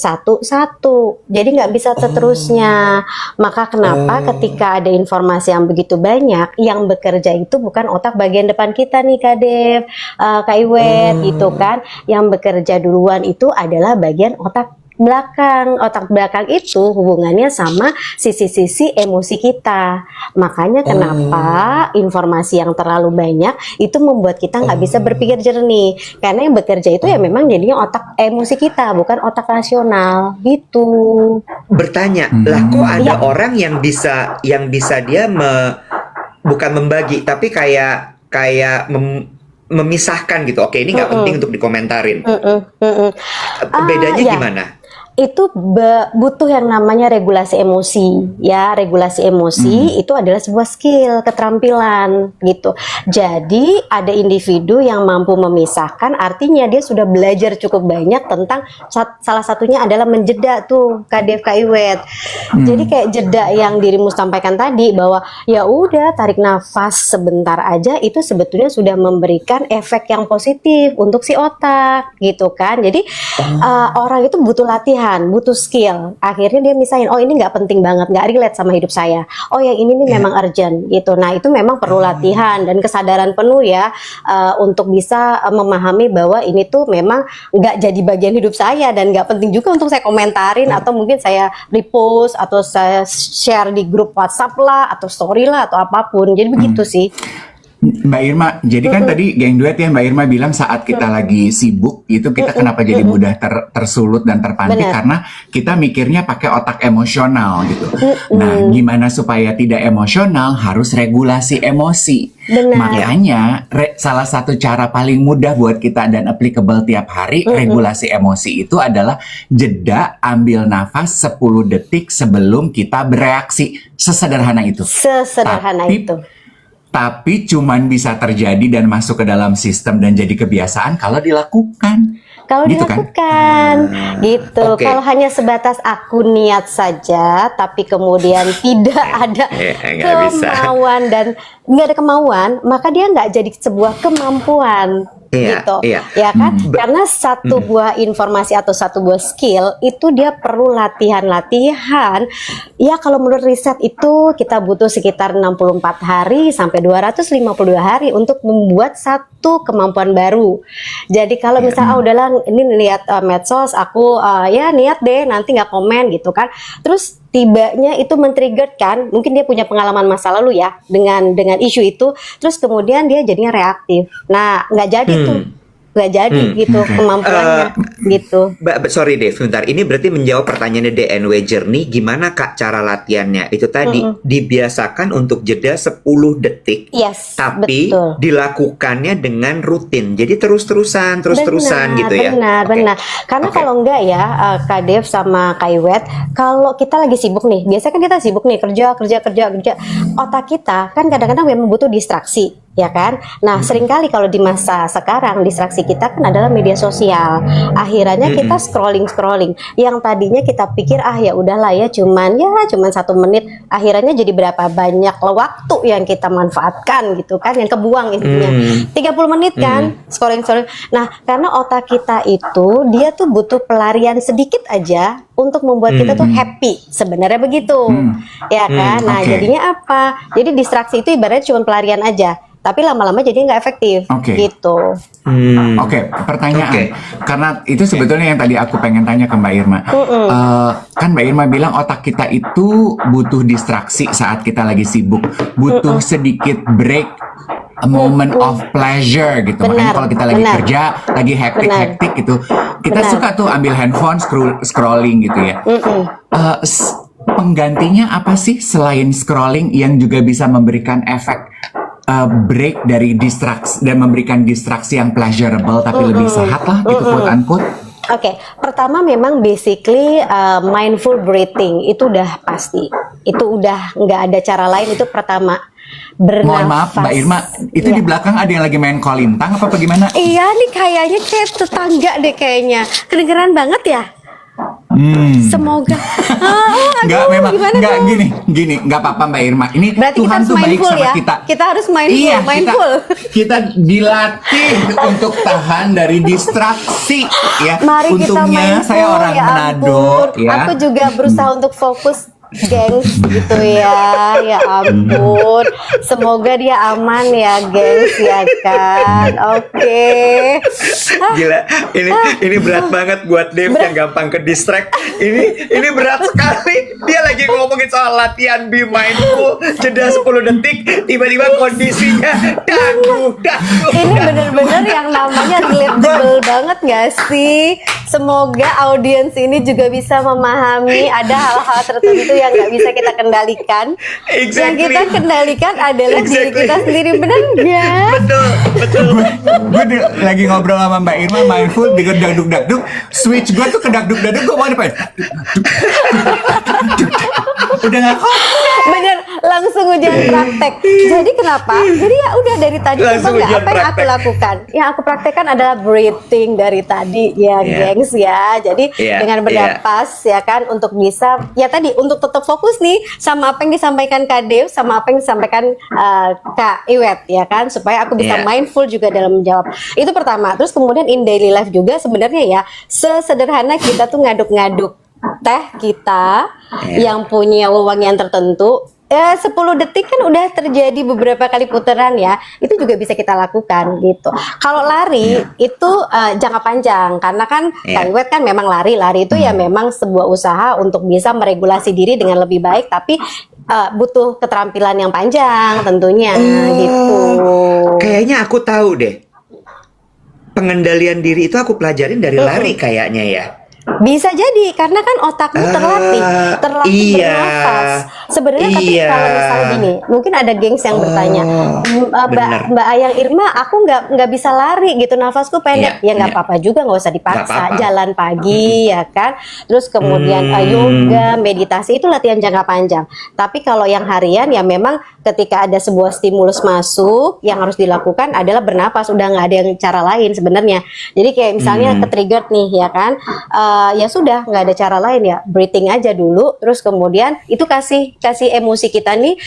Jadi nggak bisa seterusnya. Maka kenapa ketika ada informasi yang begitu banyak, yang bekerja itu bukan otak bagian depan kita nih Kak Dev, Kak Iwet gitu kan. Yang bekerja duluan itu adalah bagian otak Otak belakang itu hubungannya sama sisi-sisi emosi kita. Makanya kenapa informasi yang terlalu banyak itu membuat kita nggak bisa berpikir jernih. Karena yang bekerja itu ya memang jadinya otak emosi kita, bukan otak rasional gitu. Bertanya, lah kok ada Iya. orang yang bisa dia bukan membagi tapi memisahkan gitu. Oke, ini nggak penting untuk dikomentarin. Bedanya Ya. gimana? Itu butuh yang namanya regulasi emosi ya. Regulasi emosi itu adalah sebuah skill, keterampilan gitu. Jadi ada individu yang mampu memisahkan, artinya dia sudah belajar cukup banyak tentang salah satunya adalah menjeda tuh Kak Iwet. Jadi kayak jeda yang dirimu sampaikan tadi, bahwa ya udah tarik nafas sebentar aja itu sebetulnya sudah memberikan efek yang positif untuk si otak gitu kan. Jadi orang itu butuh latihan, butuh skill. Akhirnya dia misahin, oh ini nggak penting banget, nggak relate sama hidup saya. Oh yang ini nih memang urgent gitu. Nah itu memang perlu latihan dan kesadaran penuh ya, untuk bisa memahami bahwa ini tuh memang nggak jadi bagian hidup saya dan nggak penting juga untuk saya komentarin atau mungkin saya repost atau saya share di grup WhatsApp lah atau story lah atau apapun. Jadi begitu sih. Mbak Irma, jadi kan tadi geng duet ya Mbak Irma bilang saat kita lagi sibuk itu kita kenapa jadi mudah tersulut dan terpantik Benar. karena kita mikirnya pakai otak emosional gitu. Nah, gimana supaya tidak emosional? Harus regulasi emosi. Benar. Makanya salah satu cara paling mudah buat kita dan applicable tiap hari regulasi emosi itu adalah jeda, ambil nafas 10 detik sebelum kita bereaksi. Sesederhana itu. Sesederhana itu. Tapi cuman bisa terjadi dan masuk ke dalam sistem dan jadi kebiasaan kalau dilakukan. Kalau Gitu kan? dilakukan, gitu. Oke. Kalau hanya sebatas aku niat saja, tapi kemudian tidak ada nggak bisa. kemauan dan nggak ada kemauan, maka dia nggak jadi sebuah kemampuan. Iya, Gitu, iya. ya kan? Karena satu buah informasi atau satu buah skill itu dia perlu latihan. Ya kalau menurut riset itu kita butuh sekitar 64 hari sampai 252 hari untuk membuat satu kemampuan baru. Jadi kalau misalnya udahlah ini lihat medsos, aku ya niat deh nanti nggak komen gitu kan. Terus tibanya itu men-trigger kan, mungkin dia punya pengalaman masa lalu ya dengan isu itu, terus kemudian dia jadinya reaktif. Nah nggak jadi tuh, nggak jadi gitu kemampuannya gitu. Sorry Dave, sebentar. Ini berarti menjawab pertanyaannya DNW Journey. Gimana Kak cara latihannya? Itu tadi dibiasakan untuk jeda 10 detik. Yes, Tapi betul. dilakukannya dengan rutin. Jadi terus-terusan gitu ya. Benar. Karena Oke. kalau enggak ya, Kak Dev sama Kak Iwet, kalau kita lagi sibuk nih, biasanya kan kita sibuk nih kerja. Otak kita kan kadang-kadang memang butuh distraksi, ya kan? Nah, seringkali kalau di masa sekarang distraksi kita kan adalah media sosial. Akhirnya kita scrolling. Yang tadinya kita pikir ya udahlah ya cuman 1 menit, akhirnya jadi berapa banyak waktu yang kita manfaatkan gitu kan, yang kebuang intinya. 30 menit kan scrolling. Nah, karena otak kita itu dia tuh butuh pelarian sedikit aja untuk membuat kita tuh happy. Sebenarnya begitu. Ya kan? Nah, Oke. jadinya apa? Jadi distraksi itu ibaratnya cuma pelarian aja. Tapi lama-lama jadi nggak efektif Oke. gitu. Oke, pertanyaan. Oke. Karena itu sebetulnya yang tadi aku pengen tanya ke Mbak Irma. Kan Mbak Irma bilang otak kita itu butuh distraksi saat kita lagi sibuk, butuh sedikit break, a moment of pleasure gitu. Makanya Benar, kalau kita lagi benar. kerja, lagi hektik gitu, kita Benar. suka tuh ambil handphone scrolling gitu ya. Penggantinya apa sih selain scrolling yang juga bisa memberikan efek break dari distraksi dan memberikan distraksi yang pleasurable tapi lebih sehat lah gitu quote unquote. Oke, pertama memang basically mindful breathing itu udah pasti. Itu udah nggak ada cara lain, itu pertama. Bernafas. Mohon maaf Mbak Irma, itu Iya. di belakang ada yang lagi main kolintang apa gimana? Iya nih kayaknya kayak tetangga deh kayaknya. Kedengeran banget ya? Semoga. Nggak, Aduh, memang gimana nggak dong? gini nggak apa-apa Mbak Irma. Ini Berarti kita Tuhan harus tuh baik mindful sama ya. kita. Kita harus mindful, Iya, mindful. kita dilatih untuk tahan dari distraksi ya. Mari kita Untungnya mindful saya orang ya Manado ampun. ya. Aku juga berusaha untuk fokus gengs gitu ya. Ya ampun. Semoga dia aman ya, gengs ya kan. Oke. Gila, ini berat banget buat Dave yang gampang ke distract. Ini berat sekali. Dia lagi ngomongin soal latihan be mindful, jeda 10 detik, tiba-tiba kondisinya dangduh. Ini bener-bener yang namanya relatable banget gak sih? Semoga audiens ini juga bisa memahami ada hal-hal tertentu yang gak bisa kita kendalikan. Exactly. Yang kita kendalikan adalah diri kita sendiri, bener gak? Betul. Gue lagi ngobrol sama Mbak Irma mindful dengan dangduk-dangduk, switch gue tuh ke dangduk-dangduk, gue mau ngapain? Udah gak kok. Bener, langsung ujian praktek. Jadi kenapa? Jadi ya udah dari tadi Langsung coba nggak ujian apa yang aku praktek. lakukan? Yang aku praktekkan adalah breathing dari tadi ya, Iya. gengs ya. Jadi Iya, dengan bernapas ya kan untuk bisa ya tadi untuk tetap fokus nih sama apa yang disampaikan Kak Dev, sama apa yang disampaikan Kak Iwet ya kan, supaya aku bisa Iya. mindful juga dalam menjawab. Itu pertama. Terus kemudian in daily life juga sebenarnya ya sesederhana kita tuh ngaduk-ngaduk teh kita Iya. yang punya wewangian tertentu. 10 detik kan udah terjadi beberapa kali putaran ya. Itu juga bisa kita lakukan gitu. Kalau lari itu jangka panjang karena kan Iya. Kak Iwet kan memang lari itu ya memang sebuah usaha untuk bisa meregulasi diri dengan lebih baik, tapi butuh keterampilan yang panjang tentunya gitu. Kayaknya aku tahu deh. Pengendalian diri itu aku pelajarin dari lari kayaknya ya. Bisa jadi karena kan otakmu terlatih iya. bernafas. Sebenarnya tapi Iya. kalau misalnya gini, mungkin ada gengs yang bertanya, bener. Mbak Ayang Irma, aku nggak bisa lari gitu, nafasku pendek. Iya, Ya nggak iya. apa-apa juga, nggak usah Nggak dipaksa. apa-apa. Jalan pagi ya kan. Terus kemudian yoga, meditasi itu latihan jangka panjang. Tapi kalau yang harian ya memang ketika ada sebuah stimulus masuk, yang harus dilakukan adalah bernapas. Udah nggak ada yang cara lain sebenarnya. Jadi kayak misalnya ke-trigger nih ya kan. Ya sudah nggak ada cara lain ya, breathing aja dulu, terus kemudian itu kasih emosi kita nih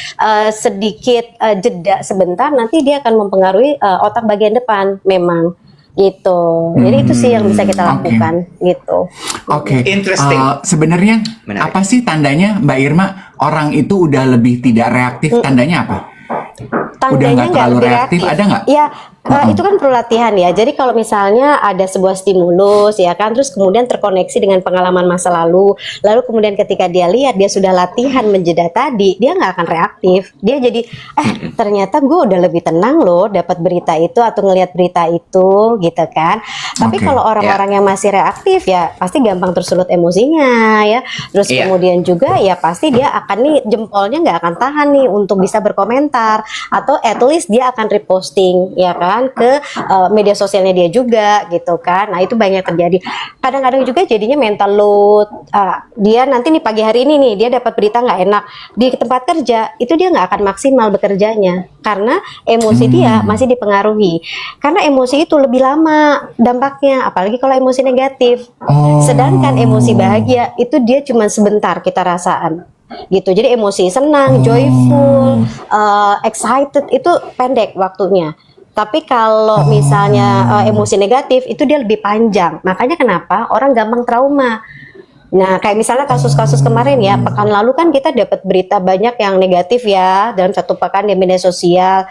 sedikit jeda sebentar, nanti dia akan mempengaruhi otak bagian depan memang gitu. Jadi itu sih yang bisa kita Oke. lakukan gitu. Oke. Interesting. Sebenarnya Menarik. apa sih tandanya Mbak Irma orang itu udah lebih tidak reaktif? Tandanya apa? Udah nggak terlalu lebih reaktif, ada nggak? Ya, itu kan perlu latihan ya. Jadi kalau misalnya ada sebuah stimulus ya kan, terus kemudian terkoneksi dengan pengalaman masa lalu kemudian ketika dia lihat dia sudah latihan menjeda tadi, dia nggak akan reaktif. Dia jadi, ternyata gue udah lebih tenang loh dapat berita itu atau ngelihat berita itu gitu kan. Tapi Oke. kalau orang-orang yang masih reaktif ya pasti gampang tersulut emosinya ya. Terus Iya. kemudian juga ya pasti dia akan nih jempolnya nggak akan tahan nih untuk bisa berkomentar, atau at least dia akan reposting ya kan ke media sosialnya dia juga gitu kan. Nah itu banyak terjadi. Kadang-kadang juga jadinya mental load. Dia nanti nih pagi hari ini nih dia dapat berita nggak enak di tempat kerja, itu dia nggak akan maksimal bekerjanya karena emosi dia masih dipengaruhi. Karena emosi itu lebih lama dampaknya, apalagi kalau emosi negatif. Oh. Sedangkan emosi bahagia itu dia cuma sebentar kita rasakan gitu. Jadi emosi senang, joyful, excited itu pendek waktunya. Tapi kalau misalnya emosi negatif itu dia lebih panjang. Makanya kenapa orang gampang trauma. Nah, kayak misalnya kasus-kasus kemarin ya, pekan lalu kan kita dapat berita banyak yang negatif ya dalam satu pekan di media sosial.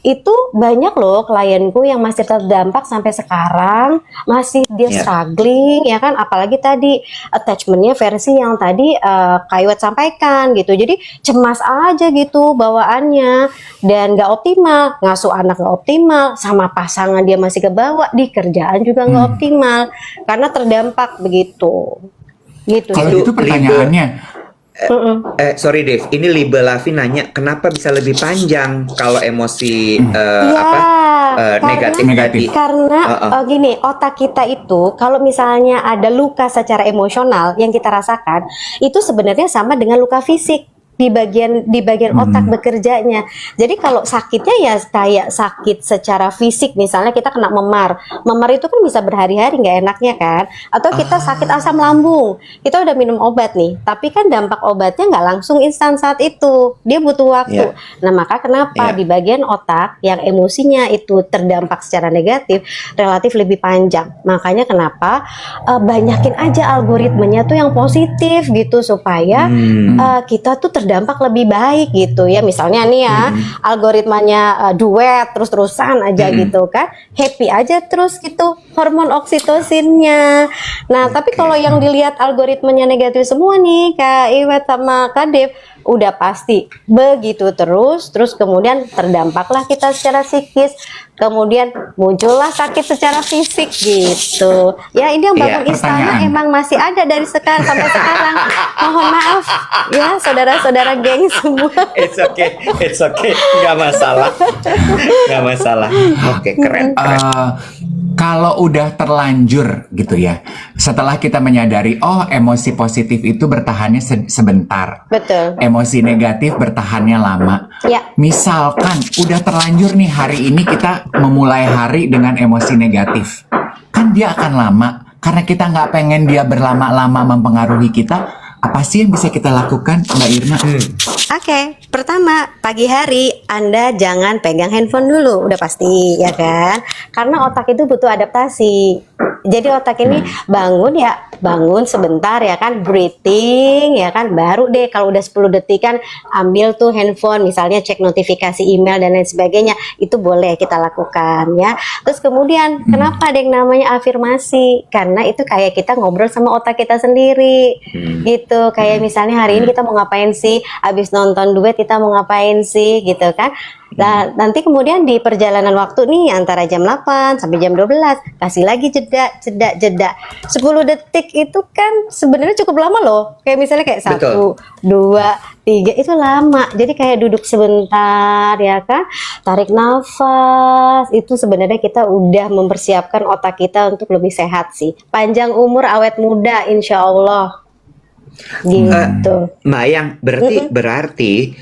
Itu banyak loh klienku yang masih terdampak sampai sekarang, masih dia Iya. struggling ya kan, apalagi tadi attachmentnya versi yang tadi Kak Iwet sampaikan gitu. Jadi cemas aja gitu bawaannya dan nggak optimal, ngasuh anak nggak optimal, sama pasangan dia masih kebawa, di kerjaan juga nggak optimal karena terdampak begitu. Gitu Kalau sih. gitu pertanyaannya, Sorry Dave, ini Libe Lavi nanya kenapa bisa lebih panjang kalau emosi Iya, negatif tadi? karena gini, otak kita itu kalau misalnya ada luka secara emosional yang kita rasakan, itu sebenarnya sama dengan luka fisik. di bagian otak bekerjanya. Jadi kalau sakitnya ya kayak sakit secara fisik, misalnya kita kena memar. Memar itu kan bisa berhari-hari nggak enaknya kan? Atau kita sakit asam lambung, kita udah minum obat nih, tapi kan dampak obatnya nggak langsung instan saat itu, dia butuh waktu. Nah maka kenapa di bagian otak yang emosinya itu terdampak secara negatif relatif lebih panjang. Makanya kenapa banyakin aja algoritmanya tuh yang positif gitu supaya kita tuh terdampak lebih baik gitu ya. Misalnya nih ya, algoritmanya duet terus-terusan aja gitu kan, happy aja terus gitu hormon oksitosinnya. Nah tapi kalau yang dilihat algoritmanya negatif semua nih Kak Iwet sama Kak Dev, udah pasti begitu terus kemudian terdampaklah kita secara psikis, kemudian muncullah sakit secara fisik gitu ya. Ini yang bangun istana emang masih ada dari sekarang sampai sekarang. Mohon maaf ya saudara-saudara geng semua. It's okay, nggak masalah. Oke, keren. Kalau udah terlanjur gitu ya, setelah kita menyadari emosi positif itu bertahannya sebentar, betul, emosi negatif bertahannya lama. Misalkan udah terlanjur nih, hari ini kita memulai hari dengan emosi negatif, kan dia akan lama karena kita nggak pengen dia berlama-lama mempengaruhi kita. Apa sih yang bisa kita lakukan, Mbak Irma? Oke, pertama pagi hari Anda jangan pegang handphone dulu, udah pasti ya kan? Karena otak itu butuh adaptasi. Jadi otak ini bangun sebentar ya kan, breathing ya kan, baru deh kalau udah 10 detik kan ambil tuh handphone, misalnya cek notifikasi email dan lain sebagainya, itu boleh kita lakukan ya. Terus kemudian kenapa ada yang namanya afirmasi? Karena itu kayak kita ngobrol sama otak kita sendiri gitu. Kayak misalnya hari ini kita mau ngapain sih, abis nonton duet kita mau ngapain sih gitu kan. Nah, nanti kemudian di perjalanan waktu nih antara jam 8 sampai jam 12 kasih lagi jeda 10 detik itu kan sebenarnya cukup lama loh. Kayak misalnya kayak 1, 2, 3 itu lama. Jadi kayak duduk sebentar ya kan, tarik nafas, itu sebenarnya kita udah mempersiapkan otak kita untuk lebih sehat sih. Panjang umur, awet muda insya Allah gitu. Mayang, berarti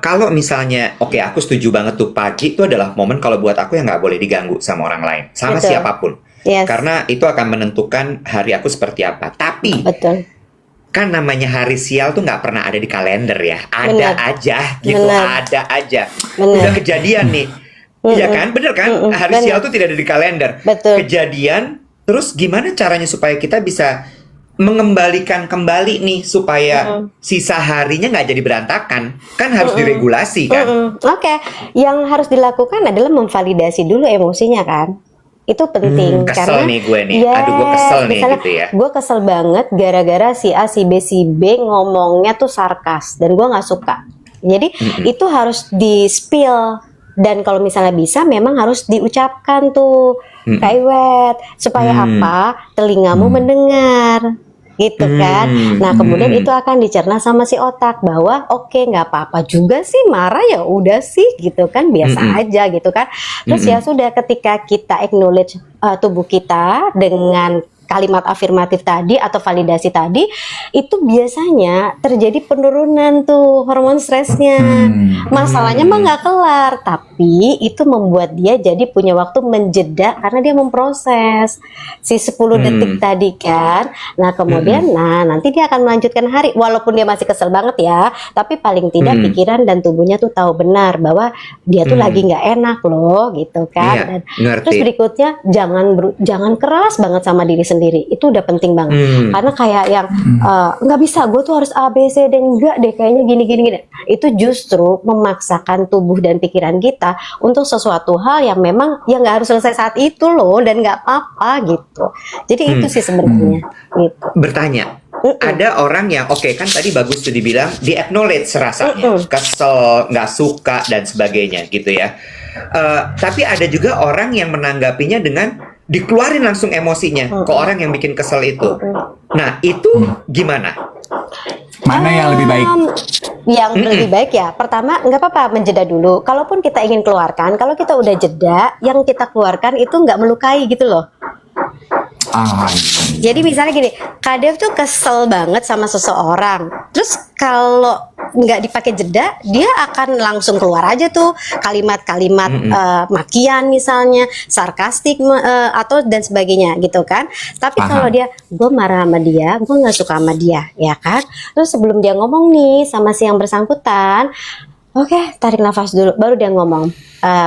kalau misalnya, aku setuju banget tuh, pagi itu adalah momen kalau buat aku yang nggak boleh diganggu sama orang lain, sama siapapun. Karena itu akan menentukan hari aku seperti apa. Tapi, kan namanya hari sial tuh nggak pernah ada di kalender ya. Ada aja gitu, ada aja. Udah kejadian nih. Iya kan? Bener kan? Hari sial tuh tidak ada di kalender. Kejadian, terus gimana caranya supaya kita bisa mengembalikan kembali nih supaya sisa harinya nggak jadi berantakan, kan harus diregulasi kan. Yang harus dilakukan adalah memvalidasi dulu emosinya kan, itu penting. Kesel karena nih gue nih, aduh gue kesel nih gitu ya. Gue kesel banget gara-gara si A, si B ngomongnya tuh sarkas dan gue nggak suka. Jadi itu harus di spill, dan kalau misalnya bisa memang harus diucapkan tuh Kak Iwet, supaya apa? Telingamu mendengar gitu kan. Nah kemudian itu akan dicerna sama si otak bahwa nggak apa-apa juga sih marah, ya udah sih gitu kan, biasa aja gitu kan. Terus ya sudah, ketika kita acknowledge tubuh kita dengan kalimat afirmatif tadi atau validasi tadi, itu biasanya terjadi penurunan tuh hormon stresnya. Masalahnya mah nggak kelar, tapi itu membuat dia jadi punya waktu menjeda karena dia memproses si 10 detik tadi kan. Nah kemudian nanti dia akan melanjutkan hari, walaupun dia masih kesel banget ya, tapi paling tidak pikiran dan tubuhnya tuh tahu benar bahwa dia tuh lagi nggak enak loh gitu kan. Terus berikutnya jangan keras banget sama diri sendiri. Itu udah penting banget. Karena kayak yang nggak bisa, gue tuh harus A, B, C, D, enggak deh kayaknya gini. Itu justru memaksakan tubuh dan pikiran kita untuk sesuatu hal yang memang nggak harus selesai saat itu loh, dan nggak apa-apa gitu. Jadi itu sih sebenarnya gitu. Bertanya, ada orang yang kan tadi bagus tuh dibilang di acknowledge rasanya, kesel, nggak suka dan sebagainya gitu ya. Tapi ada juga orang yang menanggapinya dengan dikeluarin langsung emosinya ke orang yang bikin kesel itu. Nah itu gimana? Mana yang lebih baik? Yang lebih baik ya, pertama nggak apa-apa menjeda dulu. Kalaupun kita ingin keluarkan, kalau kita udah jeda, yang kita keluarkan itu nggak melukai gitu loh. Jadi misalnya gini, Kak Dev tuh kesel banget sama seseorang. Terus kalau nggak dipakai jeda, dia akan langsung keluar aja tuh kalimat-kalimat makian misalnya, sarkastik atau dan sebagainya gitu kan. Tapi Paham. kalau dia, gue marah sama dia, gue nggak suka sama dia, ya kan. Terus sebelum dia ngomong nih sama si yang bersangkutan, oke, tarik nafas dulu, baru dia ngomong,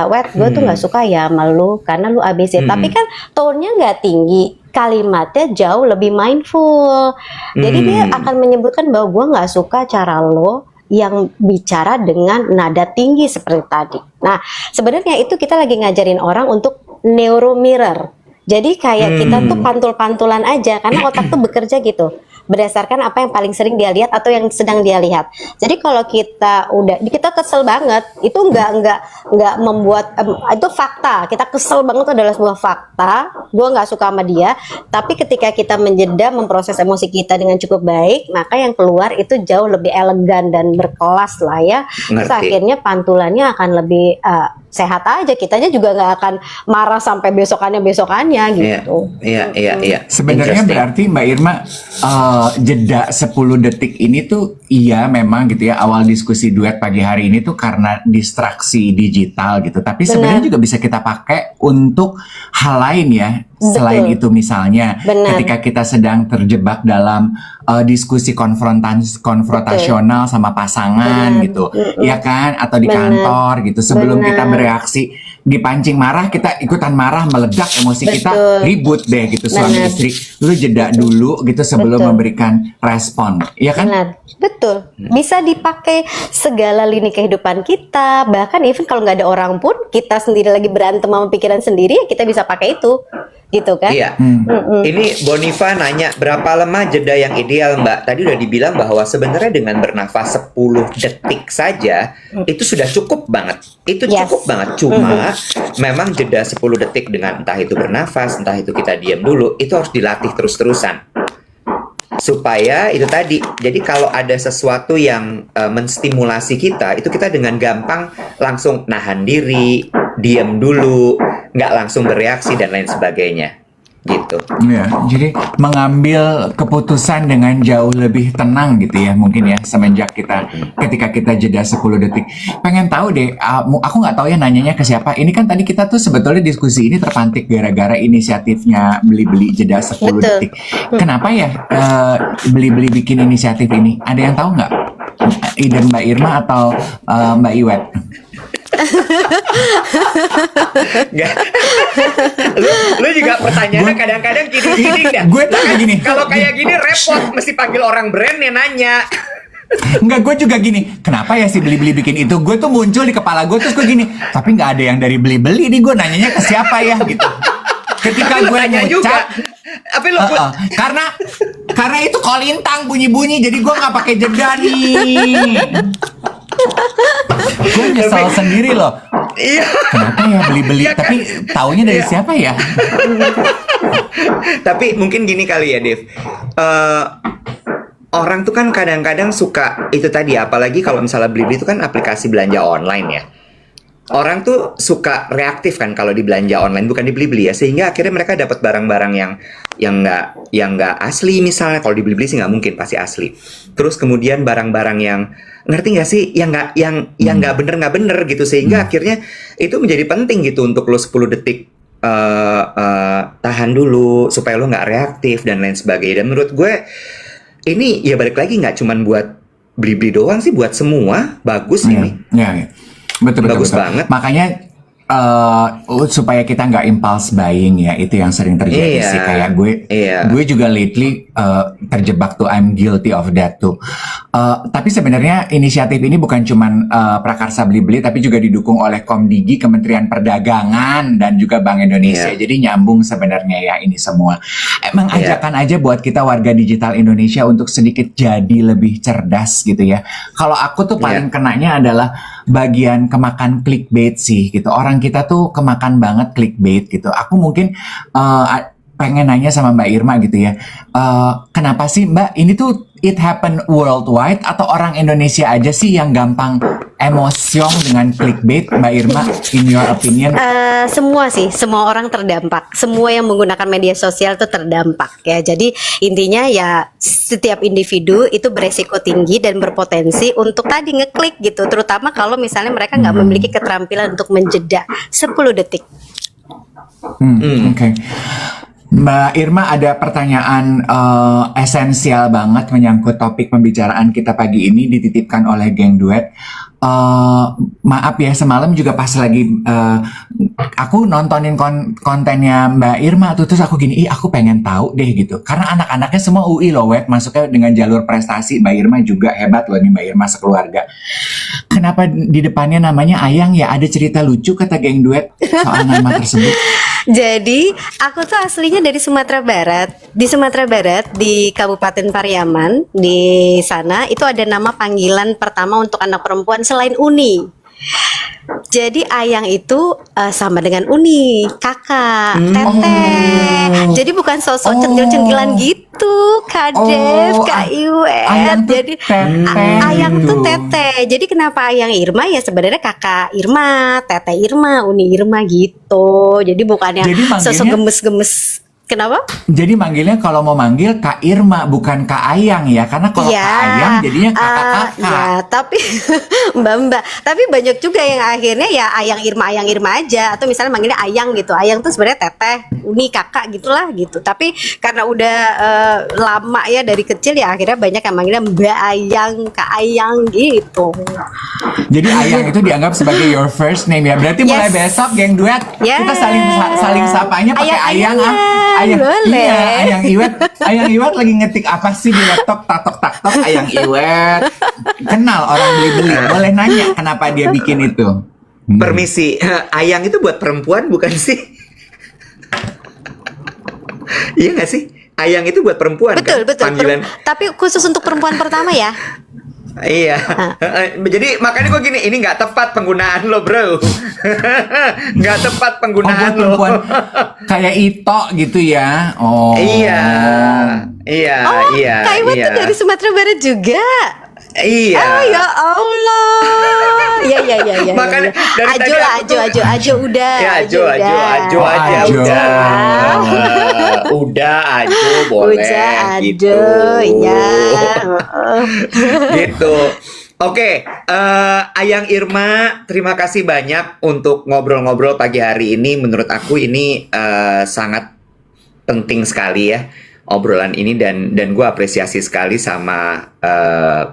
Wet, gue tuh nggak suka ya sama lu karena lu ABC. Tapi kan tone-nya nggak tinggi, kalimatnya jauh lebih mindful. Jadi dia akan menyebutkan bahwa gue nggak suka cara lo yang bicara dengan nada tinggi seperti tadi. Nah, sebenarnya itu kita lagi ngajarin orang untuk neuro mirror. Jadi kayak kita tuh pantul-pantulan aja karena otak tuh bekerja gitu berdasarkan apa yang paling sering dia lihat atau yang sedang dia lihat. Jadi kalau kita kesel banget, itu nggak membuat itu fakta. Kita kesel banget itu adalah sebuah fakta. Gue nggak suka sama dia. Tapi ketika kita menjeda memproses emosi kita dengan cukup baik, maka yang keluar itu jauh lebih elegan dan berkelas lah ya. Terus Ngerti. akhirnya pantulannya akan lebih sehat aja. Kitanya juga nggak akan marah sampai besokannya gitu. Iya. Sebenarnya Interesting. berarti Mbak Irma jeda 10 detik ini tuh iya memang gitu ya, awal diskusi duet pagi hari ini tuh karena distraksi digital gitu. Tapi sebenarnya juga bisa kita pakai untuk hal lain ya. Selain Betul. itu misalnya Benar. ketika kita sedang terjebak dalam diskusi konfrontasional sama pasangan Benar. gitu, ya kan, atau di Benar. kantor gitu, sebelum kita Benar. bereaksi dipancing marah, kita ikutan marah, meledak emosi kita, Betul. ribut deh gitu suami Benar. istri. Lu jeda dulu gitu sebelum Betul. memberikan respon, ya kan? Benar, betul. Bisa dipakai segala lini kehidupan kita. Bahkan even kalau nggak ada orang pun, kita sendiri lagi berantem sama pikiran sendiri, ya kita bisa pakai itu, gitu kan? Iya. Mm-mm. Ini Bonifa nanya berapa lama jeda yang ideal, Mbak? Tadi udah dibilang bahwa sebenarnya dengan bernafas 10 detik saja itu sudah cukup banget. Itu Yes. cukup banget. Cuma memang jeda 10 detik dengan entah itu bernafas, entah itu kita diam dulu, itu harus dilatih terus-terusan. Supaya itu tadi. Jadi kalau ada sesuatu yang menstimulasi kita, itu kita dengan gampang langsung nahan diri, diam dulu, nggak langsung bereaksi dan lain sebagainya. Gitu. Ya, jadi mengambil keputusan dengan jauh lebih tenang gitu ya, mungkin ya, semenjak ketika kita jeda 10 detik. Pengen tahu deh, aku nggak tahu ya nanyanya ke siapa. Ini kan tadi kita tuh sebetulnya diskusi ini terpantik gara-gara inisiatifnya beli-beli jeda 10 Betul. detik. Kenapa ya beli-beli bikin inisiatif ini? Ada yang tahu nggak? Either Mbak Irma atau Mbak Iwet? Nggak. lu juga pertanyaannya kadang-kadang gini-gini dah. Gue tuh kayak gini. Kalau kayak gini repot, mesti panggil orang brand yang nanya. Enggak, gue juga gini, kenapa ya si beli-beli bikin itu? Gue tuh muncul di kepala gue, terus gue gini, tapi nggak ada yang dari beli-beli nih, gue nanyanya ke siapa ya gitu. Ketika Tapi lu gue tanya juga. ngucap, Tapi lu karena itu kolintang bunyi-bunyi, jadi gue nggak pakai jeda nih. Gue nyesel Tapi- sendiri loh. iya. Kenapa ya beli-beli? Iya kan? Tapi taunya dari Iya. siapa ya? Tapi mungkin gini kali ya, Dev. Orang tuh kan kadang-kadang suka itu tadi, apalagi kalau misalnya Blibli itu kan aplikasi belanja online ya. Orang tuh suka reaktif kan kalau di belanja online, bukan di Blibli ya, sehingga akhirnya mereka dapat barang-barang yang nggak asli misalnya. Kalau di Blibli sih nggak mungkin, pasti asli. Terus kemudian barang-barang yang ngerti nggak sih, yang nggak bener gitu, sehingga akhirnya itu menjadi penting gitu untuk lo 10 detik tahan dulu supaya lo nggak reaktif dan lain sebagainya. Dan menurut gue ini ya balik lagi nggak cuman buat Blibli doang sih, buat semua bagus ini. Ya. Betul. Bagus banget. Makanya supaya kita nggak impulse buying ya, itu yang sering terjadi Iya. sih. Kayak gue juga lately terjebak tuh, I'm guilty of that tuh. Tapi sebenarnya inisiatif ini bukan cuman prakarsa Blibli, tapi juga didukung oleh Komdigi, Kementerian Perdagangan, dan juga Bank Indonesia. Iya. Jadi nyambung sebenarnya ya ini semua. Emang Iya. ajakan aja buat kita warga digital Indonesia untuk sedikit jadi lebih cerdas gitu ya. Kalau aku tuh paling kenanya adalah bagian kemakan clickbait sih gitu. Orang kita tuh kemakan banget clickbait gitu. Aku mungkin pengen nanya sama Mbak Irma gitu ya. Kenapa sih Mbak ini tuh it happen worldwide atau orang Indonesia aja sih yang gampang emosion dengan clickbait, Mbak Irma? In your opinion? Semua sih, semua orang terdampak. Semua yang menggunakan media sosial itu terdampak ya. Jadi intinya ya setiap individu itu beresiko tinggi dan berpotensi untuk tadi ngeklik gitu. Terutama kalau misalnya mereka nggak memiliki keterampilan untuk menjeda 10 detik. Oke. Mbak Irma, ada pertanyaan esensial banget menyangkut topik pembicaraan kita pagi ini, dititipkan oleh geng duet. Maaf ya, semalam juga pas lagi aku nontonin kontennya Mbak Irma tuh, terus aku gini, aku pengen tahu deh gitu. Karena anak-anaknya semua UI loh, Wet, masuknya dengan jalur prestasi. Mbak Irma juga hebat loh nih, Mbak Irma sekeluarga. Kenapa di depannya namanya Ayang ya? Ada cerita lucu kata geng duet soal nama tersebut. Jadi aku tuh aslinya dari Sumatera Barat. Di Sumatera Barat, di Kabupaten Pariaman, di sana itu ada nama panggilan pertama untuk anak perempuan selain Uni. Jadi Ayang itu sama dengan Uni, kakak, teteh. Jadi bukan sosok centil-centilan gitu, Kak Dev, Kak Iwet. Jadi Ayang tuh teteh. Jadi kenapa Ayang Irma ya sebenarnya kakak Irma, teteh Irma, Uni Irma gitu. Jadi bukannya sosok gemes-gemes. Kenapa? Jadi manggilnya kalau mau manggil Kak Irma bukan Kak Ayang ya, karena kalau ya, Kak Ayang jadinya kakak-kakak. Ya, tapi Mbak, tapi banyak juga yang akhirnya ya Ayang Irma aja, atau misalnya manggilnya Ayang gitu. Ayang tuh sebenarnya teteh, Uni kakak gitulah gitu. Tapi karena udah lama ya dari kecil ya akhirnya banyak yang manggilnya Mbak Ayang, Kak Ayang gitu. Jadi Ayang itu dianggap sebagai your first name ya. Berarti mulai besok geng duet kita saling sapanya pakai Ayang Ayang, boleh. Iya, Ayang Iwet lagi ngetik apa sih di laptop, tak Ayang Iwet. Kenal orang beli-beli, boleh nanya kenapa dia bikin itu. Permisi, Ayang itu buat perempuan bukan sih? Iya nggak sih? Ayang itu buat perempuan Betul, kan? betul. Panggilan. Tapi khusus untuk perempuan pertama ya. Iya, jadi makanya gue gini, ini nggak tepat penggunaan lo bro, nggak tepat penggunaan lo. Kayak Ito gitu ya. Iya. Kak Iwet tuh dari Sumatera Barat juga. Iya. Oh ya Allah. Ya. Makanya dari Ajo udah. Ya, Ajo aja udah. Udah Ajo boleh. Udah, gitu. Ya. Gitu. Oke, Ayang Irma, terima kasih banyak untuk ngobrol-ngobrol pagi hari ini. Menurut aku ini sangat penting sekali ya obrolan ini, dan gue apresiasi sekali sama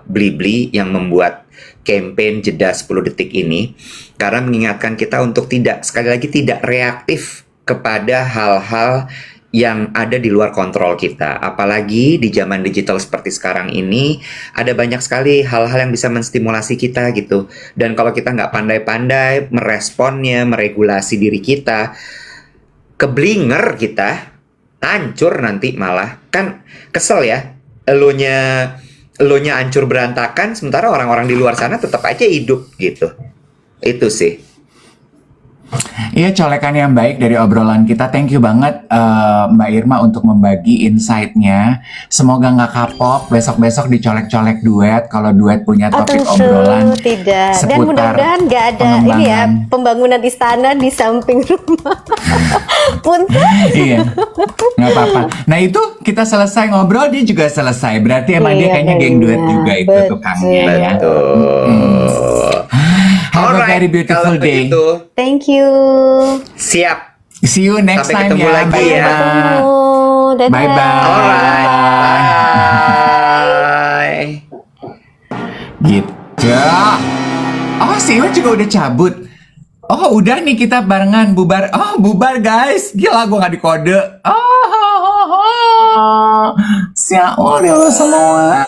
Blibli yang membuat campaign jeda 10 detik ini, karena mengingatkan kita untuk sekali lagi tidak reaktif kepada hal-hal yang ada di luar kontrol kita. Apalagi di zaman digital seperti sekarang ini, ada banyak sekali hal-hal yang bisa menstimulasi kita gitu. Dan kalau kita nggak pandai-pandai meresponnya, meregulasi diri kita, keblinger kita, hancur nanti malah. Kan kesel ya, elunya hancur berantakan, sementara orang-orang di luar sana tetap aja hidup gitu. Itu sih. Iya, colekan yang baik dari obrolan kita. Thank you banget Mbak Irma untuk membagi insight-nya. Semoga nggak kapok besok-besok dicolek-colek duet. Kalau duet punya topik obrolan tidak. Dan seputar mudah-mudahan nggak ada ini ya pembangunan istana di samping rumah. Punten. Iya, nggak apa-apa. Nah itu kita selesai ngobrol, dia juga selesai. Berarti emang dia kayaknya geng duet juga itu tukangnya ya. Betul. Have a very beautiful day. Begitu. Thank you. Siap. See you next Sampai time ketemu ya, lagi Mbak ya. Irma. Dadah. Bye-bye. Alright. Gitu. Oh, si Iwan juga udah cabut. Oh, udah nih kita barengan bubar. Oh, bubar guys. Gila, gue gak dikode. Oh, siap semua.